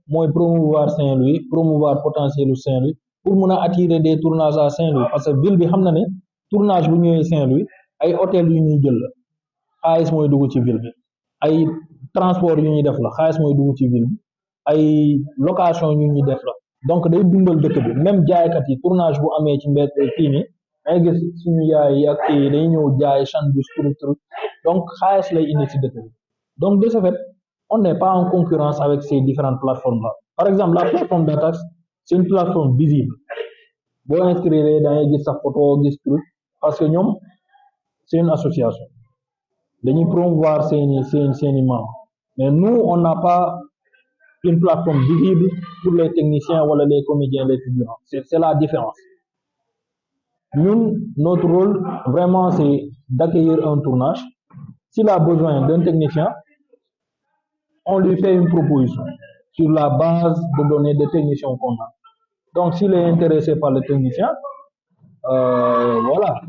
moi promouvoir Saint-Louis, promouvoir potentiel Saint-Louis pour attirer des tournages à Saint-Louis parce que ville bi xamna né tournage bu ñëwé Saint-Louis ay hôtel yu ñuy jël la xaalis moy dugg ci ville bi ay transport yu ñuy def la xaalis moy dugg ci ville bi ay location yu ñuy def la donc day dundal dëkk bi même jaaykat yi tournage bu amé ci mbéd fii ni ay gis suñu yaay ak kii day ñëw jaay sandwich truc donc xaalis lay indi ci dëkk bi donc de ce fait on n'est pas en concurrence avec ces différentes plateformes-là. Par exemple, la plateforme d'Atax, c'est une plateforme visible. Vous inscrivez dans les photos, des trucs, parce que nous, c'est une association. Nous promouvoir ces membres. Mais nous, on n'a pas une plateforme visible pour les techniciens ou les comédiens, les figurants. C'est la différence. Nous, notre rôle, vraiment, c'est d'accueillir un tournage. S'il a besoin d'un technicien, on lui fait une proposition sur la base de données de techniciens qu'on a. Donc, s'il est intéressé par le technicien, voilà,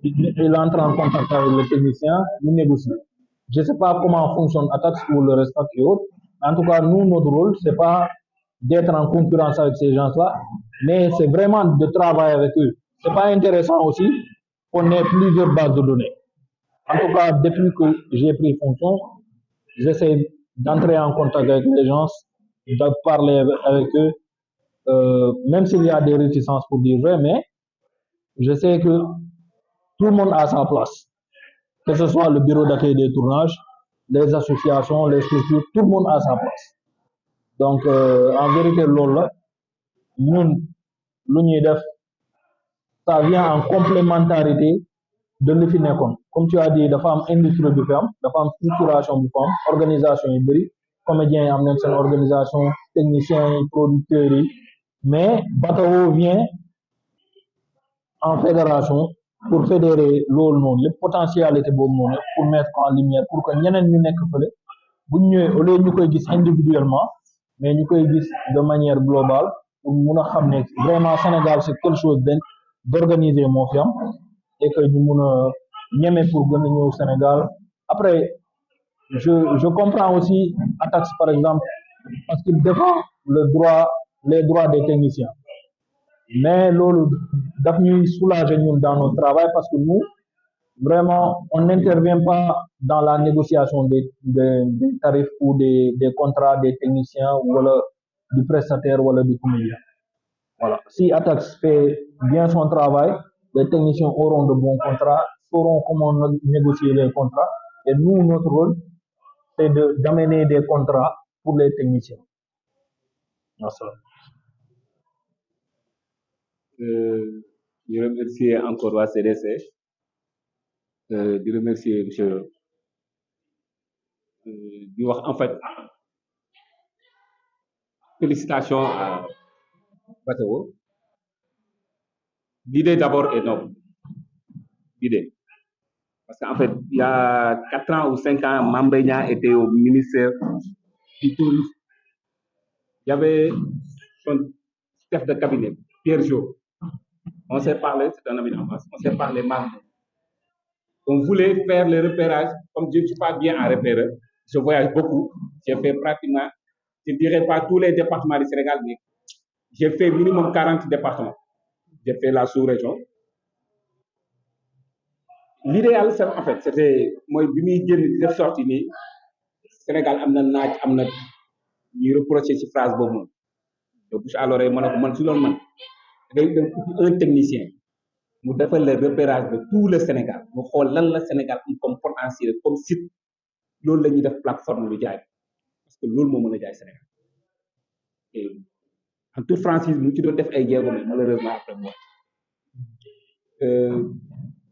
il entre en contact avec le technicien, il négocie. Je ne sais pas comment fonctionne Atax ou le respect et autres. En tout cas, nous, notre rôle, c'est pas d'être en concurrence avec ces gens-là, mais c'est vraiment de travailler avec eux. C'est pas intéressant aussi qu'on ait plusieurs bases de données. En tout cas, depuis que j'ai pris fonction, j'essaie d'entrer en contact avec les gens, de parler avec eux, même s'il y a des réticences pour dire vrai, mais je sais que tout le monde a sa place. Que ce soit le bureau d'accueil des tournages, les associations, les structures, tout le monde a sa place. Donc, en vérité, nous, ça vient en complémentarité de l'IFINECON. Comme tu as dit, la femme industrie du femme, la femme structuration du femme, organisation hybride, comédiens en même organisation, techniciens, producteurs, mais Batao vient en fédération pour fédérer les potentialités pour mettre en lumière, pour que nous au lieu de individuellement, mais nous de manière globale, pour nous vraiment Sénégal c'est quelque chose d'organisé mon et que nous ñëmé pour gëna ñëw Sénégal après je comprends aussi Atax par exemple, parce qu'il défend les droits des techniciens. Mais loolu daf ñuy soulager ñun dans notre travail parce que nous, vraiment, on n'intervient pas dans la négociation des tarifs ou des contrats des techniciens ou du prestataire ou du comédien. Voilà. Si Atax fait bien son travail, les techniciens auront de bons contrats, sauront comment négocier les contrats. Et nous, notre rôle, c'est d'amener des contrats pour les techniciens. Merci. Je remercie encore la CDC, je remercie monsieur en fait, félicitations à Batao. L'idée d'abord est noble. L'idée. Parce qu'en fait, il y a 4 ans ou 5 ans, Mambénia était au ministère du Tourisme. Il y avait son chef de cabinet, Pierre Jo. On s'est parlé, c'est un ami d'enfance, on s'est parlé mal. On voulait faire le repérage, comme je ne suis pas bien en repéreur, je voyage beaucoup, j'ai fait pratiquement, je ne dirais pas tous les départements du Sénégal, mais j'ai fait minimum 40 départements. J'ai fait la sous-région. L'idéal, en fait, c'était, moi, je suis sorti, Sénégal, il reproché cette phrase, donc, alors, un technicien, nous devons le repérage de tout le Sénégal. Nous avons le Sénégal comme potentiel, comme site. Nous avons une plateforme de Djaï. Parce que nous avons le Sénégal. Et en toute franchise, nous devons faire des Djaï, malheureusement, après moi.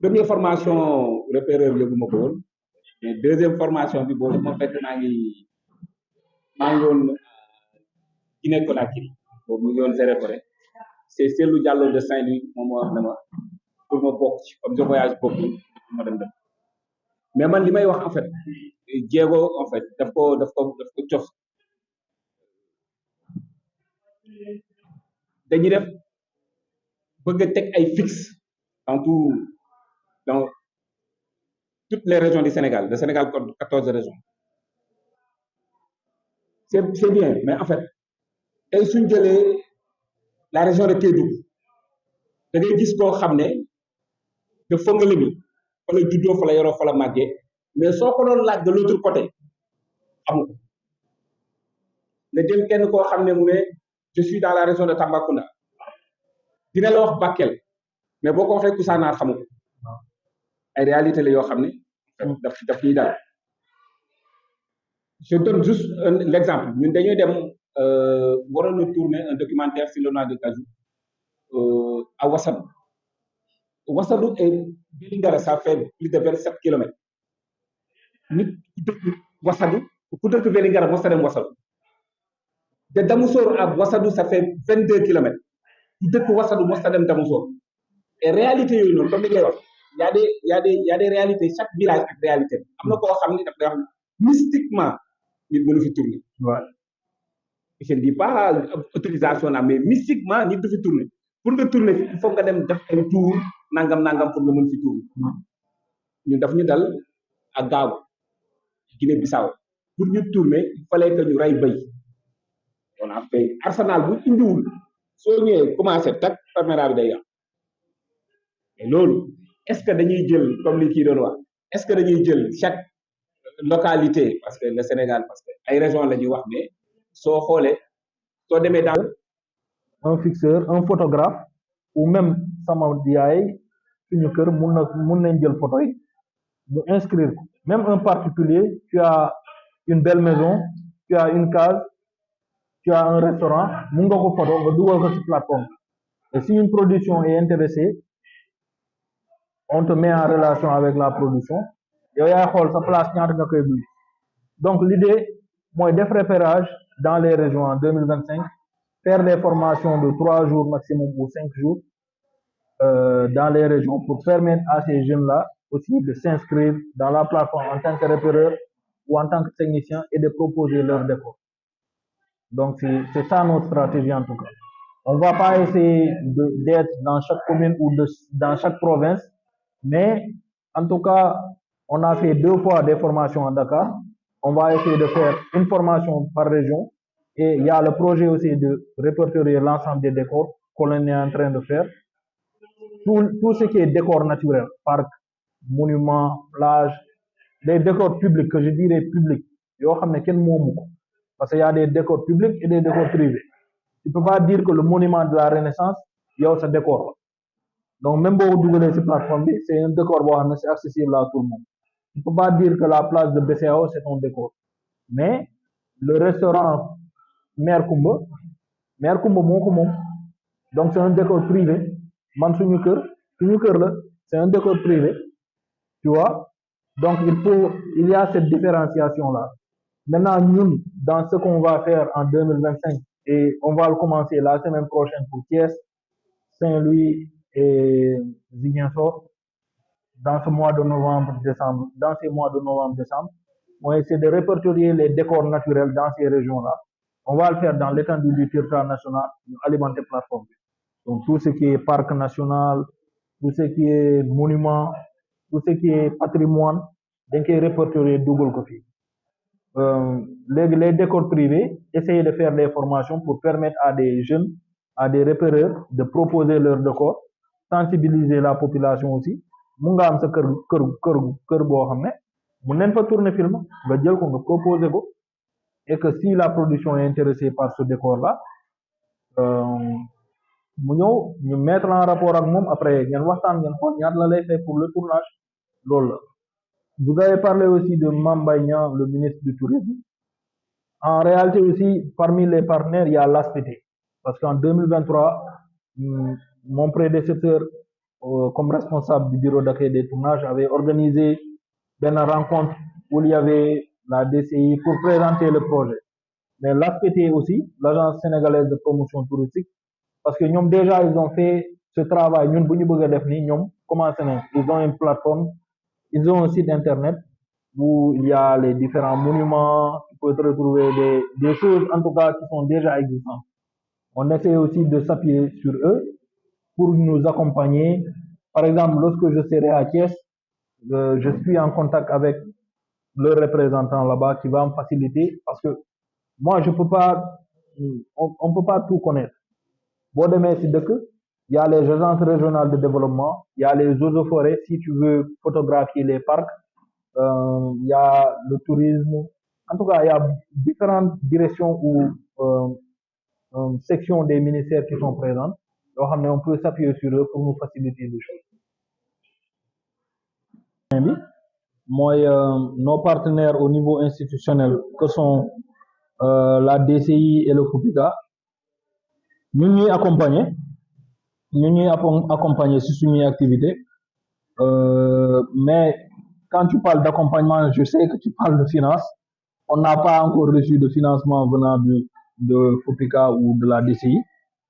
Première formation, repéreur, je vous dis. Deuxième formation, je vous dis, Guinée-Conakry. C'est celle Diallo de Saint-Louis, pour me bokk comme je voyage beaucoup, mais man limay wax en fait, Diego en fait, daf ko cof. Dañuy def bëgg tek ay fixe dans toutes les régions du Sénégal. Le Sénégal compte 14 régions. C'est bien, mais en fait, tey suñ jëlee la région de Kédougou, da ngay gis koo xam ne de Fongolimbi fa la juddoo fa la yoroo fa la màggee, mais soo ko doon laaj de l'autre côté xamu ko nga jël kenn koo xam ne mu ne je suis dans la région de Tambacounda dina la wax Bakel, mais boo ko waxee Koussanar xamu ko ay réalité la yoo xam ne daf ñuy daal. Je donne juste l'exemple. Nous avons tourner un documentaire sur le noix de cajou à Ouassadou. Ouassadou et Vélingara, ça fait plus de 27 km. Ouassadou, pour que Vélingara, Ouassadou. De Damoussour à Ouassadou, ça fait 22 km. Pour que Ouassadou, Damoussour. Et réalité, comme il y a des réalités, chaque village a des réalités. Mystiquement, il faut tourner. Ouais. Je ne dis pas autorisation, mais mystiquement, il faut tourner. Pour que tourner, il faut que nous fassions un tour, nangam pour que nous tourner. Nous avons dal à Gao, Guinée-Bissau. Pour nous tourner, il fallait que nous rayions. On a fait Arsenal, vous indiwul. So ñëwé commencé tak caméra bi day yam. Et lolu, est-ce que dañuy jël comme li ki doon wax, est-ce que dañuy jël chaque localité, parce que le Sénégal, parce que ay région la ñuy wax, mais soo xoolee soo demee dans un fixeur, un photographe ou même sama yaay suñu kër mun nañ jël photo yi mu inscrire ko. Même un particulier, tu as une belle maison, tu as une case, tu as un restaurant, mun nga ko photo nga dugal ko ci plateforme. Et si une production est intéressée, on te met en relation avec la production. Yow yaay xool sa place ñaata nga koy louer. Donc l'idée mooy def repérage dans les régions en 2025, faire des formations de 3 jours maximum ou 5 jours dans les régions pour permettre à ces jeunes-là aussi de s'inscrire dans la plateforme en tant que repéreur ou en tant que technicien et de proposer leur décor. Donc c'est ça notre stratégie en tout cas. On ne va pas essayer d'être dans chaque commune ou dans chaque province, mais en tout cas, on a fait 2 fois des formations à Dakar. on va essayer de faire une formation par région. Et il y a le projet aussi de répertorier l'ensemble des décors qu'on est en train de faire. Tout ce qui est décor naturel, parc, monument, plage, les décors publics, que je dirais publics, parce qu'il y a des décors publics et des décors privés. Tu ne peux pas dire que le monument de la Renaissance, il y a ce décor. Donc, même si vous avez cette plateforme, c'est un décor c'est accessible à tout le monde. Tu ne peux pas dire que la place de BCAO, c'est un décor. Mais le restaurant Mère Kumba, donc c'est un décor privé. Man suñu kër la, c'est un décor privé. Tu vois? Donc il y a cette différenciation-là. Maintenant, nous, dans ce qu'on va faire en 2025, et on va le commencer la semaine prochaine pour Thiès, Saint-Louis et Ziguinchor, dans ce mois de novembre, décembre, dans ces mois de novembre, décembre, on va essayer de répertorier les décors naturels dans ces régions-là. On va le faire dans l'étendue du territoire national, alimenter plateforme. Donc tout ce qui est parc national, tout ce qui est monument, tout ce qui est patrimoine, donc répertorier double copie. Les décors privés, essayer de faire des formations pour permettre à des jeunes, à des repéreurs de proposer leurs décors, sensibiliser la population aussi. Mun nga am sa kër boo xam ne mun nañ fa tourner film nga jël ko nga proposer ko et que si la production est intéressée par ce décor là mu ñëw ñu mettre en rapport ak moom après ngeen waxtaan ngeen xool ñaata la lay fay pour le tournage loolu la. Vous avez parlé aussi de Mame Mbaye Niang, le ministre du Tourisme. En réalité aussi, parmi les partenaires, il y a l'ASPT. Parce qu'en 2023, mon prédécesseur, comme responsable du bureau d'accueil des tournages, avait organisé une rencontre où il y avait la DCI pour présenter le projet. Mais l'ASPT aussi, l'Agence sénégalaise de promotion touristique, parce que nous déjà, ils ont fait ce travail. Nous, ils ont une plateforme, ils ont un site internet où il y a les différents monuments, tu peux retrouver des choses en tout cas qui sont déjà existantes. On essaie aussi de s'appuyer sur eux pour nous accompagner. Par exemple, lorsque je serai à Thiès, je suis en contact avec le représentant là-bas qui va me faciliter parce que moi je peux pas, on peut pas tout connaître. Bon, demain, c'est il y a les agences régionales de développement, il y a les eaux et forêts si tu veux photographier les parcs, il y a le tourisme. En tout cas, il y a différentes directions ou sections des ministères qui sont présentes. Donc, on peut s'appuyer sur eux pour nous faciliter les choses. Moi, nos partenaires au niveau institutionnel, que sont la DCI et le FOPICA, nous nous accompagnons sur une activité. Mais quand tu parles d'accompagnement, je sais que tu parles de finance. On n'a pas encore reçu de financement venant de FOPICA ou de la DCI,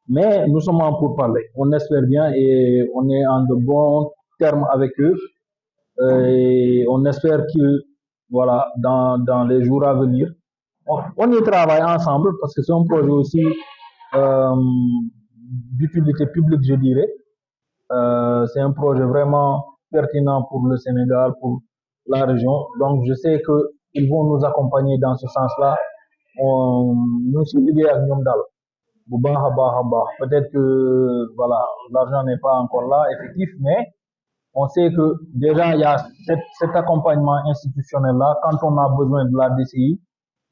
mais nous sommes en pourparlers. On espère bien et on est en de bons termes avec eux. Et on espère que, voilà, dans les jours à venir, on y travaille ensemble parce que c'est un projet aussi d'utilité publique, je dirais. C'est un projet vraiment pertinent pour le Sénégal, pour la région. Donc, je sais qu'ils vont nous accompagner dans ce sens-là. Nous sommes liés avec Nyomdal. Peut-être que, voilà, l'argent n'est pas encore là, effectif, mais on sait que déjà, il y a cet accompagnement institutionnel-là. Quand on a besoin de la DCI,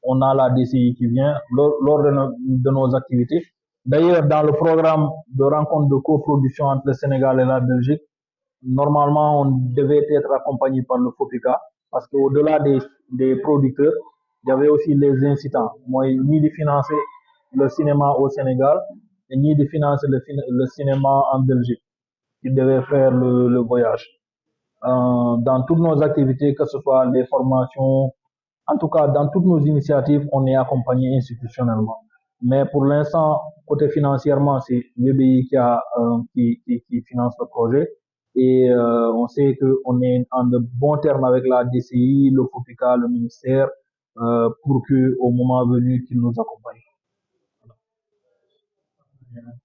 on a la DCI qui vient lors de nos activités. D'ailleurs, dans le programme de rencontre de coproduction entre le Sénégal et la Belgique, normalement, on devait être accompagné par le FOPICA parce qu'au-delà des producteurs, il y avait aussi les incitants. Moi, ni de financer le cinéma au Sénégal, et ni de financer le cinéma en Belgique, qui devait faire le voyage. Dans toutes nos activités, que ce soit les formations, en tout cas, dans toutes nos initiatives, on est accompagné institutionnellement. Mais pour l'instant, côté financièrement, c'est BBI qui finance le projet. Et on sait qu'on est en de bons termes avec la DCI, le FOPICA, le ministère, pour qu'au moment venu, qu'ils nous accompagnent.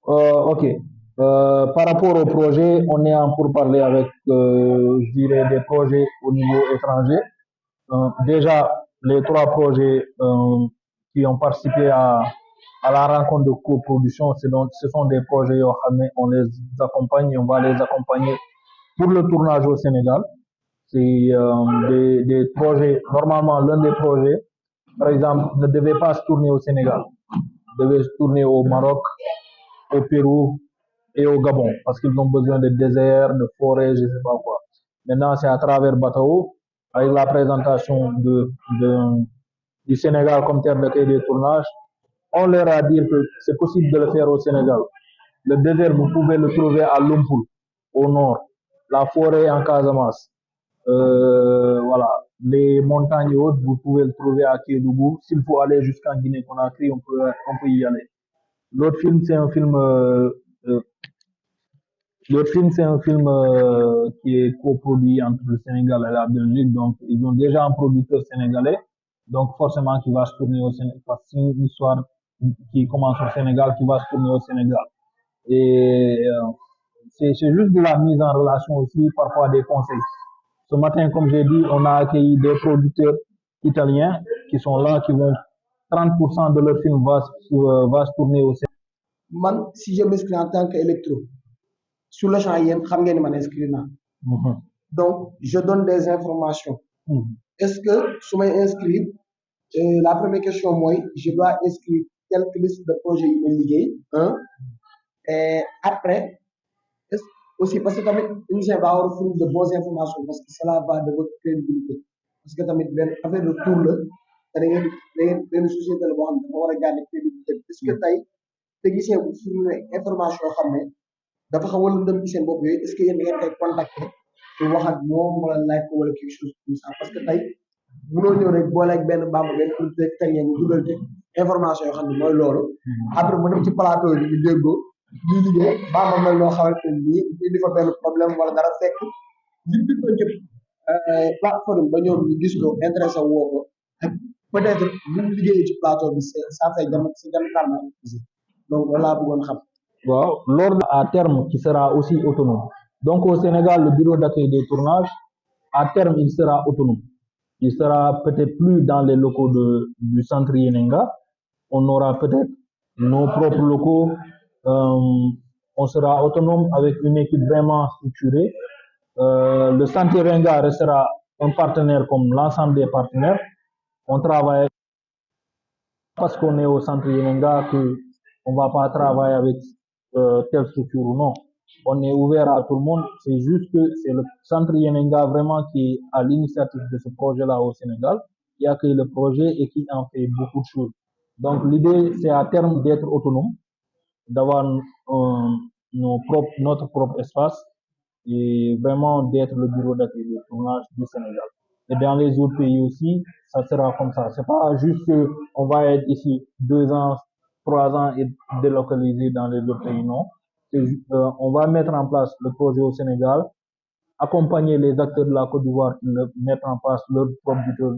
Ok. Par rapport au projet, on est en pourparlers avec, je dirais, des projets au niveau étranger. Déjà, les trois projets qui ont participé à la rencontre de coproduction, ce sont des projets, on les accompagne et on va les accompagner pour le tournage au Sénégal. C'est des projets, normalement l'un des projets, par exemple, ne devait pas se tourner au Sénégal, devait se tourner au Maroc, au Pérou et au Gabon, parce qu'ils ont besoin de déserts, de forêts, je ne sais pas quoi. Maintenant, c'est à travers Batao, avec la présentation du Sénégal comme terre de cahier de tournage, on leur a dit que c'est possible de le faire au Sénégal. Le désert, vous pouvez le trouver à Lumpur, au nord. La forêt en Casamance. Voilà. Les montagnes hautes, vous pouvez le trouver à Kédougou. S'il faut aller jusqu'en Guinée-Conakry, on peut y aller. L'autre film, c'est un film qui est coproduit entre le Sénégal et la Belgique. Donc, ils ont déjà un producteur sénégalais. Donc, forcément, qui va se tourner au Sénégal. C'est une histoire qui commence au Sénégal, qui va se tourner au Sénégal. Et c'est juste de la mise en relation aussi, parfois des conseils. Ce matin, comme j'ai dit, on a accueilli des producteurs italiens qui sont là, qui vont 30% de leur film va se tourner au Sénégal. Man, si je m'inscris en tant qu'électro, sur le champ, xam ngeen ni man inscrit naa. Donc, je donne des informations. Est-ce que su may inscrire, la première question moi, je dois inscrire quelques listes de projets yu may liggéey, et après, aussi parce que tamit émission va avoir fournir de bonnes informations parce que cela va de votre crédibilité. Parce que tamit benn affaire de tour la, te da ngeen benn société la boo xam ne dafa war a garder crédibilité. Est-ce que tey technicien bu fournir information yoo xam ne dafa xaw a lëndëm ci seen bopp yooyu, est-ce que yéen da ngeen koy contacter pour wax ak moom wala laaj ko wala quelque chose comme ça, parce que tey mënoo ñëw rek boole ak benn bamba benn producteur italien ñu dugal te information yoo xam ne mooy loolu. Après mu dem ci plateau bi ñu déggoo ñuy liggéey bamba mel noo xamante ne nii indi fa benn problème wala dara fekk li bindoon ci plateforme ba ñoom ñu gis ko intéressé woo ko ak peut-être bu ñu liggéeyee ci plateau bi ça fait diamétralement opposé. Donc loolu laa bëggoon xam. Wow. L'ordre à terme qui sera aussi autonome. Donc au Sénégal, le bureau d'accueil des tournages, à terme, il sera autonome. Il sera peut-être plus dans les locaux du centre Yenenga. On aura peut-être nos propres locaux. On sera autonome avec une équipe vraiment structurée. Le centre Yenenga restera un partenaire comme l'ensemble des partenaires. On travaille parce qu'on est au centre Yenenga que on va pas travailler avec telle structure ou non. On est ouvert à tout le monde. C'est juste que c'est le centre Yenenga vraiment qui est à l'initiative de ce projet-là au Sénégal, qui accueille le projet et qui en fait beaucoup de choses. Donc l'idée, c'est à terme d'être autonome, d'avoir notre propre espace et vraiment d'être le bureau d'accueil de tournage du Sénégal. Et dans les autres pays aussi, ça sera comme ça. C'est pas juste que on va être ici 2 ans, 3 ans et délocalisé dans les autres pays, non. On va mettre en place le projet au Sénégal, accompagner les acteurs de la Côte d'Ivoire qui mettre en place leur propre bureau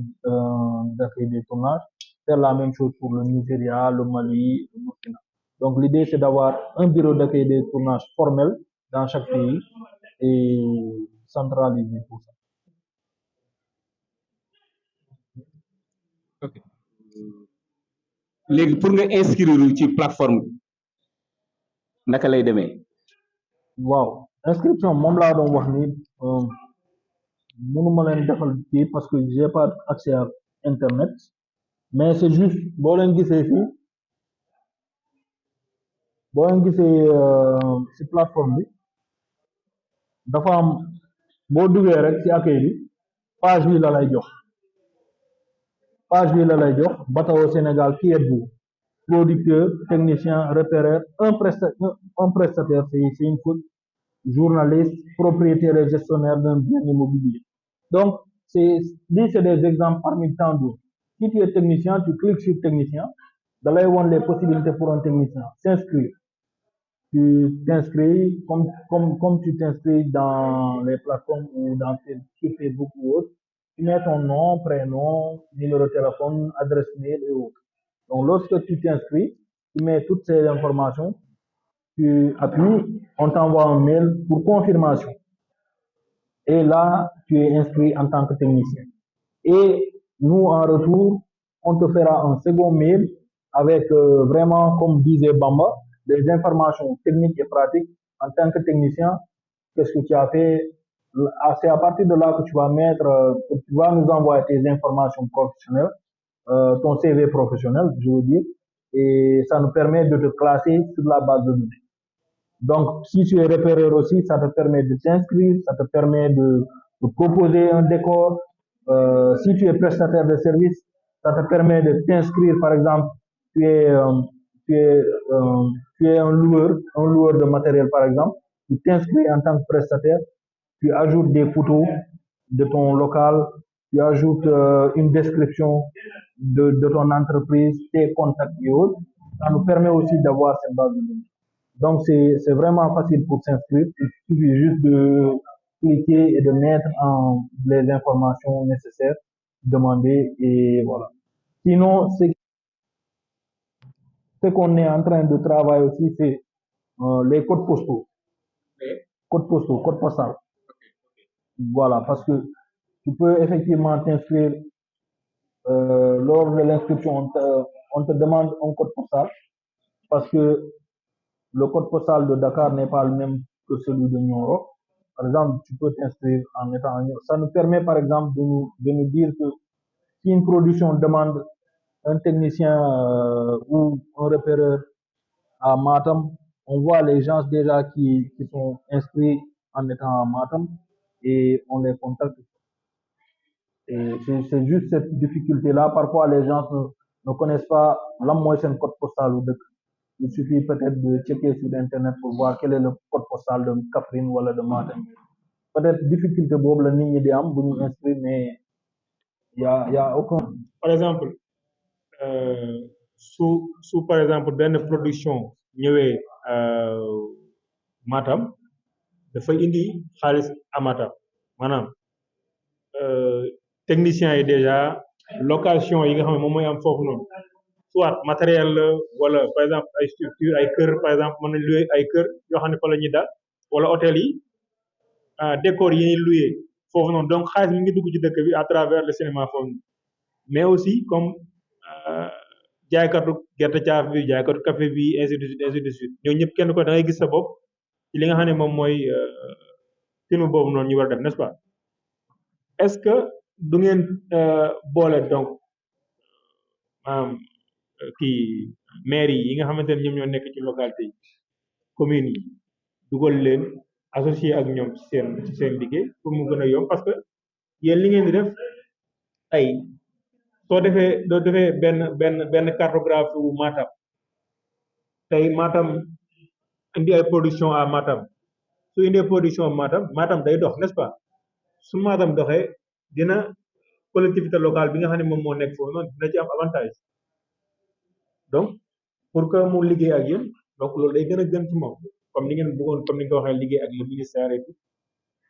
d'accueil des tournages, faire la même chose pour le Nigeria, le Mali, le Burkina. Donc l'idée c'est d'avoir un bureau d'accueil des tournages formel dans chaque pays et centraliser tout ça. Ok. Léegi pour nga inscrire ci plateforme bi naka lay demee. Waaw inscription moom laa doon wax ni mënuma leen defal kii parce que j'ai pas accès à internet mais c'est juste boo leen gisee fii ci plateforme bi dafa am boo duggee rek ci accueil bi page bi la lay jox Batao Sénégal qui êtes-vous, producteur, technicien, repéreur, un prestataire, c'est une faute, journaliste, propriétaire et gestionnaire d'un bien immobilier. Donc, c'est des exemples parmi tant d'autres. Si tu es technicien, tu cliques sur technicien, d'aller voir les possibilités pour un technicien, s'inscrire. Tu t'inscris comme tu t'inscris dans les plateformes ou sur Facebook ou autre. Tu mets ton nom, prénom, numéro de téléphone, adresse mail et autres. Donc, lorsque tu t'inscris, tu mets toutes ces informations, tu appuies, on t'envoie un mail pour confirmation. Et là, tu es inscrit en tant que technicien. Et nous, en retour, on te fera un second mail avec vraiment, comme disait Bamba, des informations techniques et pratiques en tant que technicien. Qu'est-ce que tu as fait? C'est à partir de là que tu vas mettre, que tu vas nous envoyer tes informations professionnelles, ton CV professionnel, je veux dire, et ça nous permet de te classer sur la base de données. Donc, si tu es repéreur aussi, ça te permet de t'inscrire, ça te permet de proposer un décor. Si tu es prestataire de service, ça te permet de t'inscrire, par exemple, tu es, euh, tu es, tu es un loueur de matériel, par exemple, tu t'inscris en tant que prestataire, tu ajoutes des photos de ton local, tu ajoutes une description de ton entreprise, tes contacts et autres. Ça nous permet aussi d'avoir cette base de données. Donc, c'est vraiment facile pour s'inscrire. Il suffit juste de cliquer et de mettre les informations nécessaires demandées et voilà. Sinon, ce qu'on est en train de travailler aussi, c'est les codes postaux. Codes postaux, codes postaux. Voilà, parce que tu peux effectivement t'inscrire lors de l'inscription, on te demande un code postal parce que le code postal de Dakar n'est pas le même que celui de Nioro. Par exemple, tu peux t'inscrire en étant en Nioro. Ça nous permet, par exemple, de nous dire que si une production demande un technicien ou un repéreur à Matam, on voit les gens déjà qui sont inscrits en étant à Matam et on les contacte. Et c'est juste cette difficulté-là. Parfois, les gens ne connaissent pas la moyenne code postal ou de. Il suffit peut-être de checker sur Internet pour voir quel est le code postal de Kaffrine ou de Matam. Peut-être difficulté boobu la nit ñi di am bu ñu inscrire, mais y a aucun. Par exemple su par exemple benn production ñëwee Matam dafay indi xaalis à Matam maanaam techniciens yi déjà location yi nga xam ne moom mooy am foofu noonu soit matériel la wala par exemple ay structure ay kër par exemple mën nañ louer ay kër yoo xam ne fa la ñuy dal wala hôtel yi décor yi ñuy louer foofu noonu donc xaalis mi ngi dugg ci dëkk bi à travers le cinéma foofu mais aussi comme jaaykatu gerte caaf bi jaaykatu café bi ainsi de suite ñoo ñëpp kenn ko da ngay gis sa bopp ci li nga xam ne moom mooy film boobu noonu ñu war a def n'est-ce pas est-ce que du ngeen boole donc maanaam kii maire yi nga xamante ne ñoom ñoo nekk ci localité yi communes yi dugal leen associé ak ñoom ci seen liggéey pour mu gën a yomb parce que yéen li ngeen di def ay soo defee benn cartographie wu Matam tey Matam indi ay production à Matam su indee production Matam day dox n'est-ce pas su Matam doxee dina collectivité locale bi nga xam ne moom moo nekk foofu noonu dina ci am avantage donc pour que mu liggéey ak yéen donc loolu day gën a gën ci moom comme ni ngeen bëggoon comme ni nga ko waxee liggéey ak le ministère et tout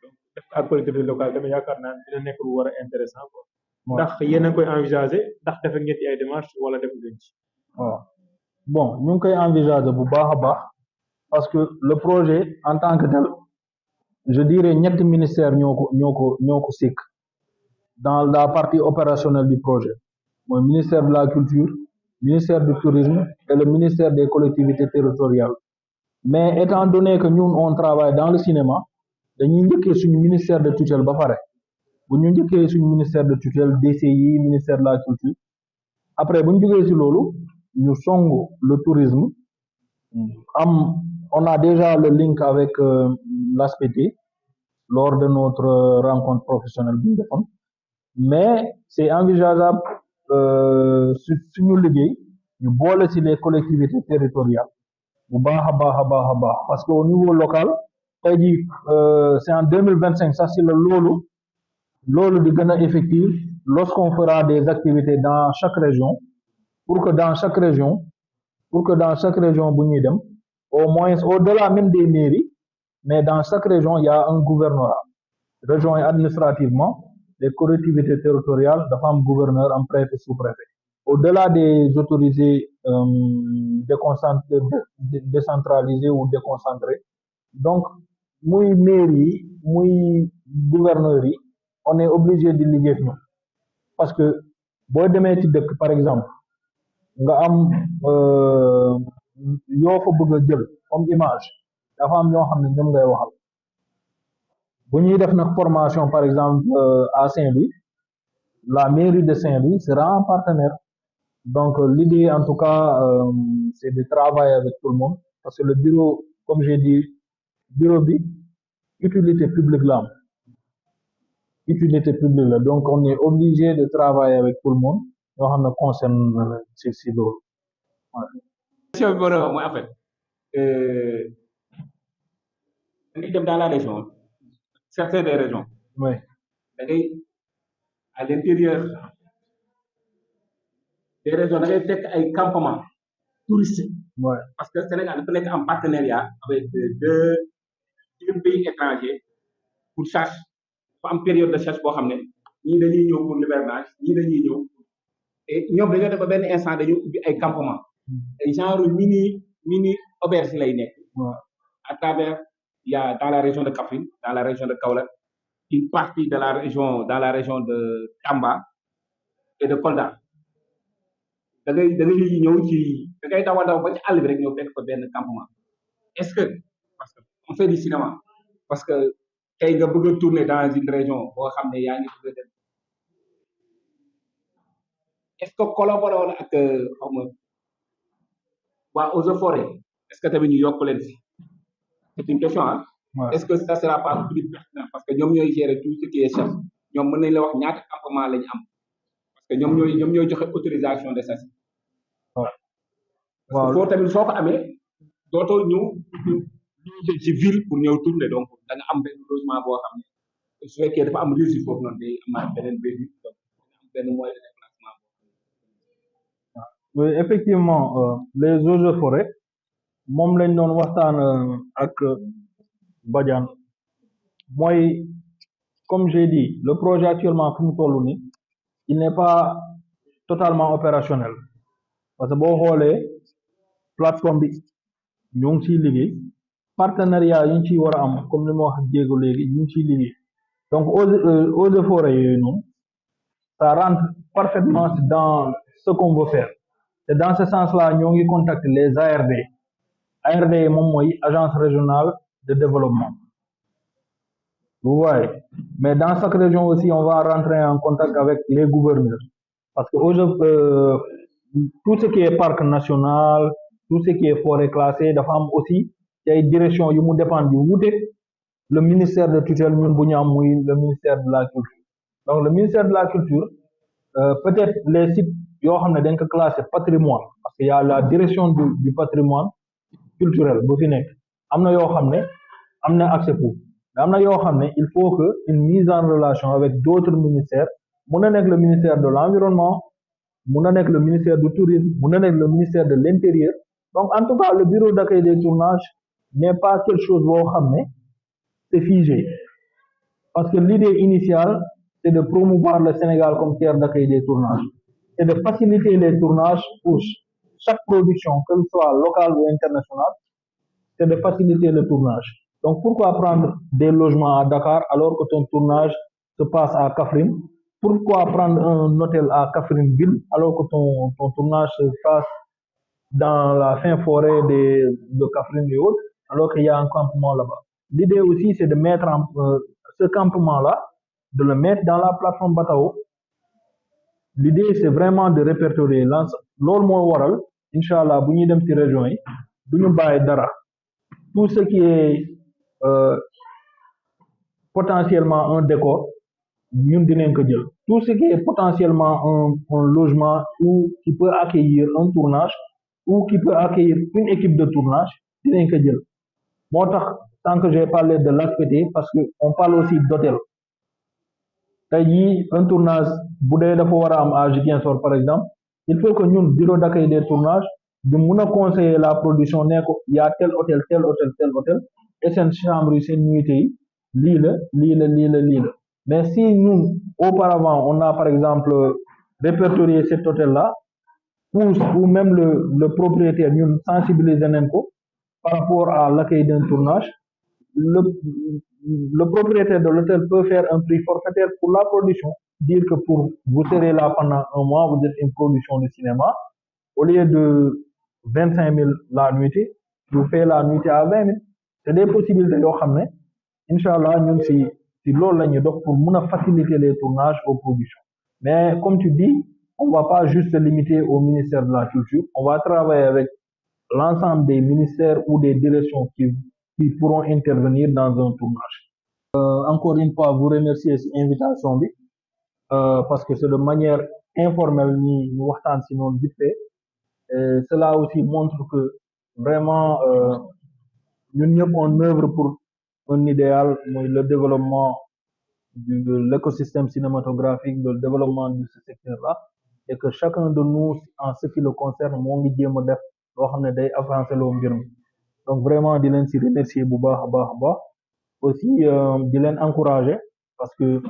donc def ak collectivité locale tamit yaakaar naa dina nekk lu war a intéressant quoi ndax yéen a ngi koy envisager ndax def ngeen ci ay démarches wala def ngeen ci. waaw bon ñu ngi koy envisager bu baax a baax parce que le projet en tant que tel je dirais ñetti ministère ñoo ko sikk dans la partie opérationnelle du projet mooy ministère de la culture ministère du tourisme et le ministère des collectivités territoriales mais étant donné que ñun on travaille dans le cinéma dañuy njëkkee suñu ministère de tutelle ba pare bu ñu njëkkee suñu ministère de tutelle DCI ministère de la culture après bu ñu jógee ci loolu ñu songu le tourisme on a déjà le link avec l'ASPT lors de notre rencontre professionnelle bi ñu defoon mais c'est envisageable suñu liggéey ñu boole ci les collectivités territoriales bu baax a baax parce que au niveau local tey jii c'est en 2025 sax ci la loolu di gën a effectif lorsqu'on fera des activités dans chaque région pour que dans chaque région bu ñuy dem au moins au-delà même des mairies mais dans chaque région il y a un gouvernorat région yi administrativement les collectivités territoriales dafa am gouverneur am préfet sous-préfet au-delà des autorités décentralisés ou déconcentrés donc muy mairie yi muy gouverneur yi on est obligé de liggéey ak ñoom parce que boo demee ci dëkk par exemple nga am yoo fa bëgg a jël comme image dafa am ñoo xam ne ñoom ngay waxal bu ñuy def nag formation par exemple à Saint-Louis la mairie de Saint-Louis sera un partenaire. Donc, l'idée, en tout cas, c'est de travailler avec tout le monde. Parce que le bureau, comme j'ai dit, bureau B, utilité publique là. Utilité publique là. Donc, on est obligé de travailler avec tout le monde. Donc, on concerne ces deux. Question bi mooy en fait dañuy dem dans la région certaines des régions Oui. da ngay à l'intérieur des régions da ngay fekk ay campement touristique Ouais. parce que Sénégal dafa nekk en partenariat avec deux pays étrangers pour chasse dafa am période de chasse boo xam ne ñii dañuy ñëw pour l'hivernage ñii dañuy ñëw et ñoom dañoo def ba benn instant dañu ubbi ay campement ay genre mini auberge lay nekk Ouais. à travers il y a dans la région de Kaffrine dans la région de Kaolack une partie de la région dans la région de Tamba et de Kolda da ngay ñëw ci da ngay daw a daw ba ci àll bi rek ñëw fekk ko benn campement est-ce que parce que on fait du cinéma parce que tey nga bëgg a tourner dans une région boo xam ne yaa ngi bëgg a dem est-ce que collaborer woon ak xaw ma waa eaux et forêts est-ce que tamit ñu yokk leen si c'est une question ah. Ouais. Est-ce que ça sera pas plus pertinent parce que ñoom ñooy gérer tout ce qui est chasse ñoom mën nañ la wax ñaata campement lañu am parce que ñoom ñooy joxe autorisation de chasse. Ouais. parce que foo tamit soo ko amee dootoo ñëw ci ville pour ñëw tourner donc da nga am benn logement boo xam ne su fekkee dafa am réussite foofu noonu day amaat beneen véhicule donc am benn moyen de déplacement. Oui, effectivement, les eaux et forêts, moom lañ doon waxtaan ak Badiane mooy comme j'ai dit le projet actuellement fi mu toll nii il n'est pas totalement opérationnel parce que boo xoolee plateforme bi ñu ngi ciy liggéey partenariat yi ñu ciy war a am comme li ma wax jéego léegi ñu ngi ciy liggéey donc eaux et forêts yooyu noonu ça rentre parfaitement dans ce qu'on veut faire et dans ce sens-là ñoo ngi contacter les ARD ARD moom mooy agence régionale de développement vous voyez mais dans chaque région aussi on va rentrer en contact avec les gouverneurs parce que tout ce qui est parc national tout ce qui est forêt classée dafa am aussi ci ay direction yu mu dépendre yu wuute le ministère de tutelle ñun bu ñu am muy le ministère de la culture donc le ministère de la culture peut-être les sites yoo xam ne dañ ko classé patrimoine parce que y a la direction du patrimoine culturel bu fi nekk am na yoo xam ne am na accès pour mais am na yoo xam ne il faut que une mise en relation avec d'autres ministères mun na nekk le ministère de l'environnement mun na nekk le ministère du tourisme mun na nekk le ministère de l'intérieur donc en tout cas le bureau d'accueil des tournages n'est pas quelque chose boo xam ne c'est figé parce que l'idée initiale c'est de promouvoir le Sénégal comme terre d'accueil des tournages et de faciliter les tournages pour chaque production que ce soit locale ou internationale c'est de faciliter le tournage donc pourquoi prendre des logements à Dakar alors que ton tournage se passe à Kaffrine pourquoi prendre un hôtel à Kaffrine ville alors que ton tournage se passe dans la fin forêt de Kaffrine et autres alors qu'il y a un campement là-bas l'idée aussi c'est de mettre ce campement-là de le mettre dans la plateforme Batao l'idée c'est vraiment de répertorier loolu moo waral incha allah bu ñuy dem ci région yi du ñu bàyyi dara tout ce qui est potentiellement un décor ñun dinañ ko jël tout ce qui est potentiellement un logement ou qui peut accueillir un tournage ou qui peut accueillir une équipe de tournage dinañ ko jël moo tax tant que j'ai parlé de l'ASPT parce que on parle aussi d'hôtel tey jii un tournage bu dee dafa war a am à Ziguinchor par exemple il faut que ñun bureau d'accueil des tournages ñu mun a conseiller la production ne ko y a tel hôtel et seen chambre yi seen nuitée yi lii la mais si ñun auparavant on a par exemple répertorié cet hôtel là ou même le propriétaire ñun sensibiliser nañ ko par rapport à l'accueil d'un tournage le propriétaire de l'hôtel peut faire un prix forfaitaire pour la production dire que vous serez là pendant un mois, vous êtes une production de cinéma, au lieu de 25 000 la nuitée, vous faites la nuitée à 20 000. C'est des possibilités yoo xam ne Inch'Allah ñun si loolu la ñuy dox pour mun a faciliter les tournages aux productions. Mais comme tu dis, on va pas juste se limiter au ministère de la Culture, on va travailler avec l'ensemble des ministères ou des directions qui pourront intervenir dans un tournage. Encore une fois, vous remercier ci invitation bi parce que c'est de manière informelle ñu waxtaan si noonu vite fait. Et cela aussi montre que vraiment ñun ñëpp on œuvre pour un idéal, mooy le développement de l'écosystème cinématographique, le développement de ce secteur-là, et que chacun de nous, en ce qui le concerne, moo ngi jéem a def loo xam ne day avancer loo mbir mi. Donc vraiment di leen si remercier bu baax a baax a baax. Aussi di leen encourager parce que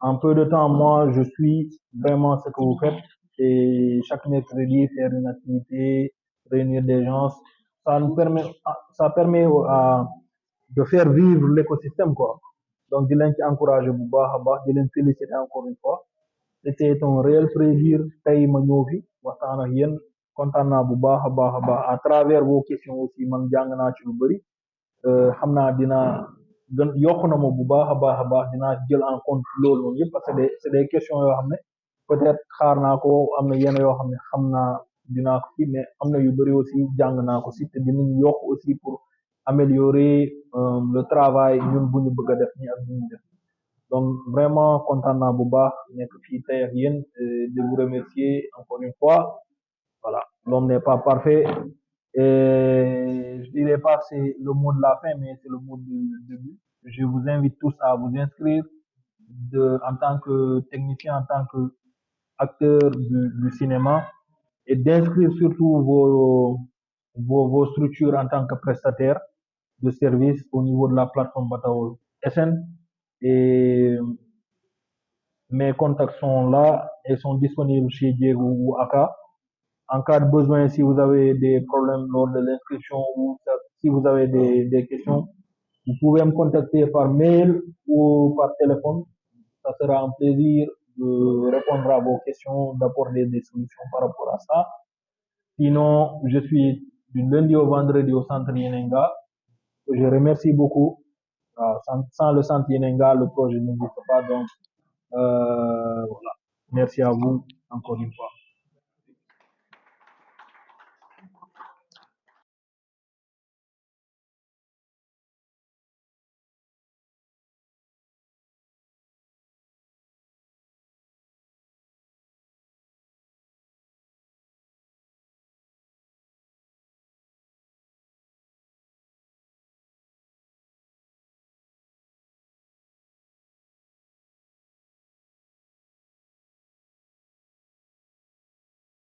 en peu de temps, moi, je suis vraiment ce que vous faites. Et chaque mercredi, faire une activité, réunir des gens, ça permet de faire vivre l'écosystème, quoi. Donc, di leen ci encourager bu baax a baax, di leen féliciter encore une fois. C'était un réel plaisir tey ma ñëw fi waxtaan ak yéen kontaan naa bu baax a baax a baax à travers vos questions aussi man jàng naa ci lu bëri xam naa dinaa gën yokk na ma bu baax a baax a baax dinaa jël en compte loolu noonu yëpp parce que c'est des questions yoo xam ne peut-être xaar naa ko am na yenn yoo xam ne xam naa dinaa ko ci mais am na yu bëri aussi jàng naa ko ci te dinañ yokk aussi pour améliorer le travail ñun bu ñu bëgg a def nii ak bu ñu def donc vraiment content naa bu baax nekk fii tey ak yéen de vous remercier encore une fois voilà l'homme n'est pas parfait et je dirais pas que c'est le mot de la fin mais c'est le mot du début je vous invite tous à vous inscrire en tant que technicien en tant que acteur du cinéma et d'inscrire surtout vos structures en tant que prestataire de service au niveau de la plateforme Batao SN et mes contacts sont là et sont disponibles chez Diego ou Aka. En cas de besoin, si vous avez des problèmes lors de l'inscription ou si vous avez des questions, vous pouvez me contacter par mail ou par téléphone. Ça sera un plaisir de répondre à vos questions, d'apporter des solutions par rapport à ça. Sinon, je suis du lundi au vendredi au centre Yenenga. Je remercie beaucoup. Sans le centre Yenenga, le projet n'existe pas. Donc, voilà. Merci à vous encore une fois.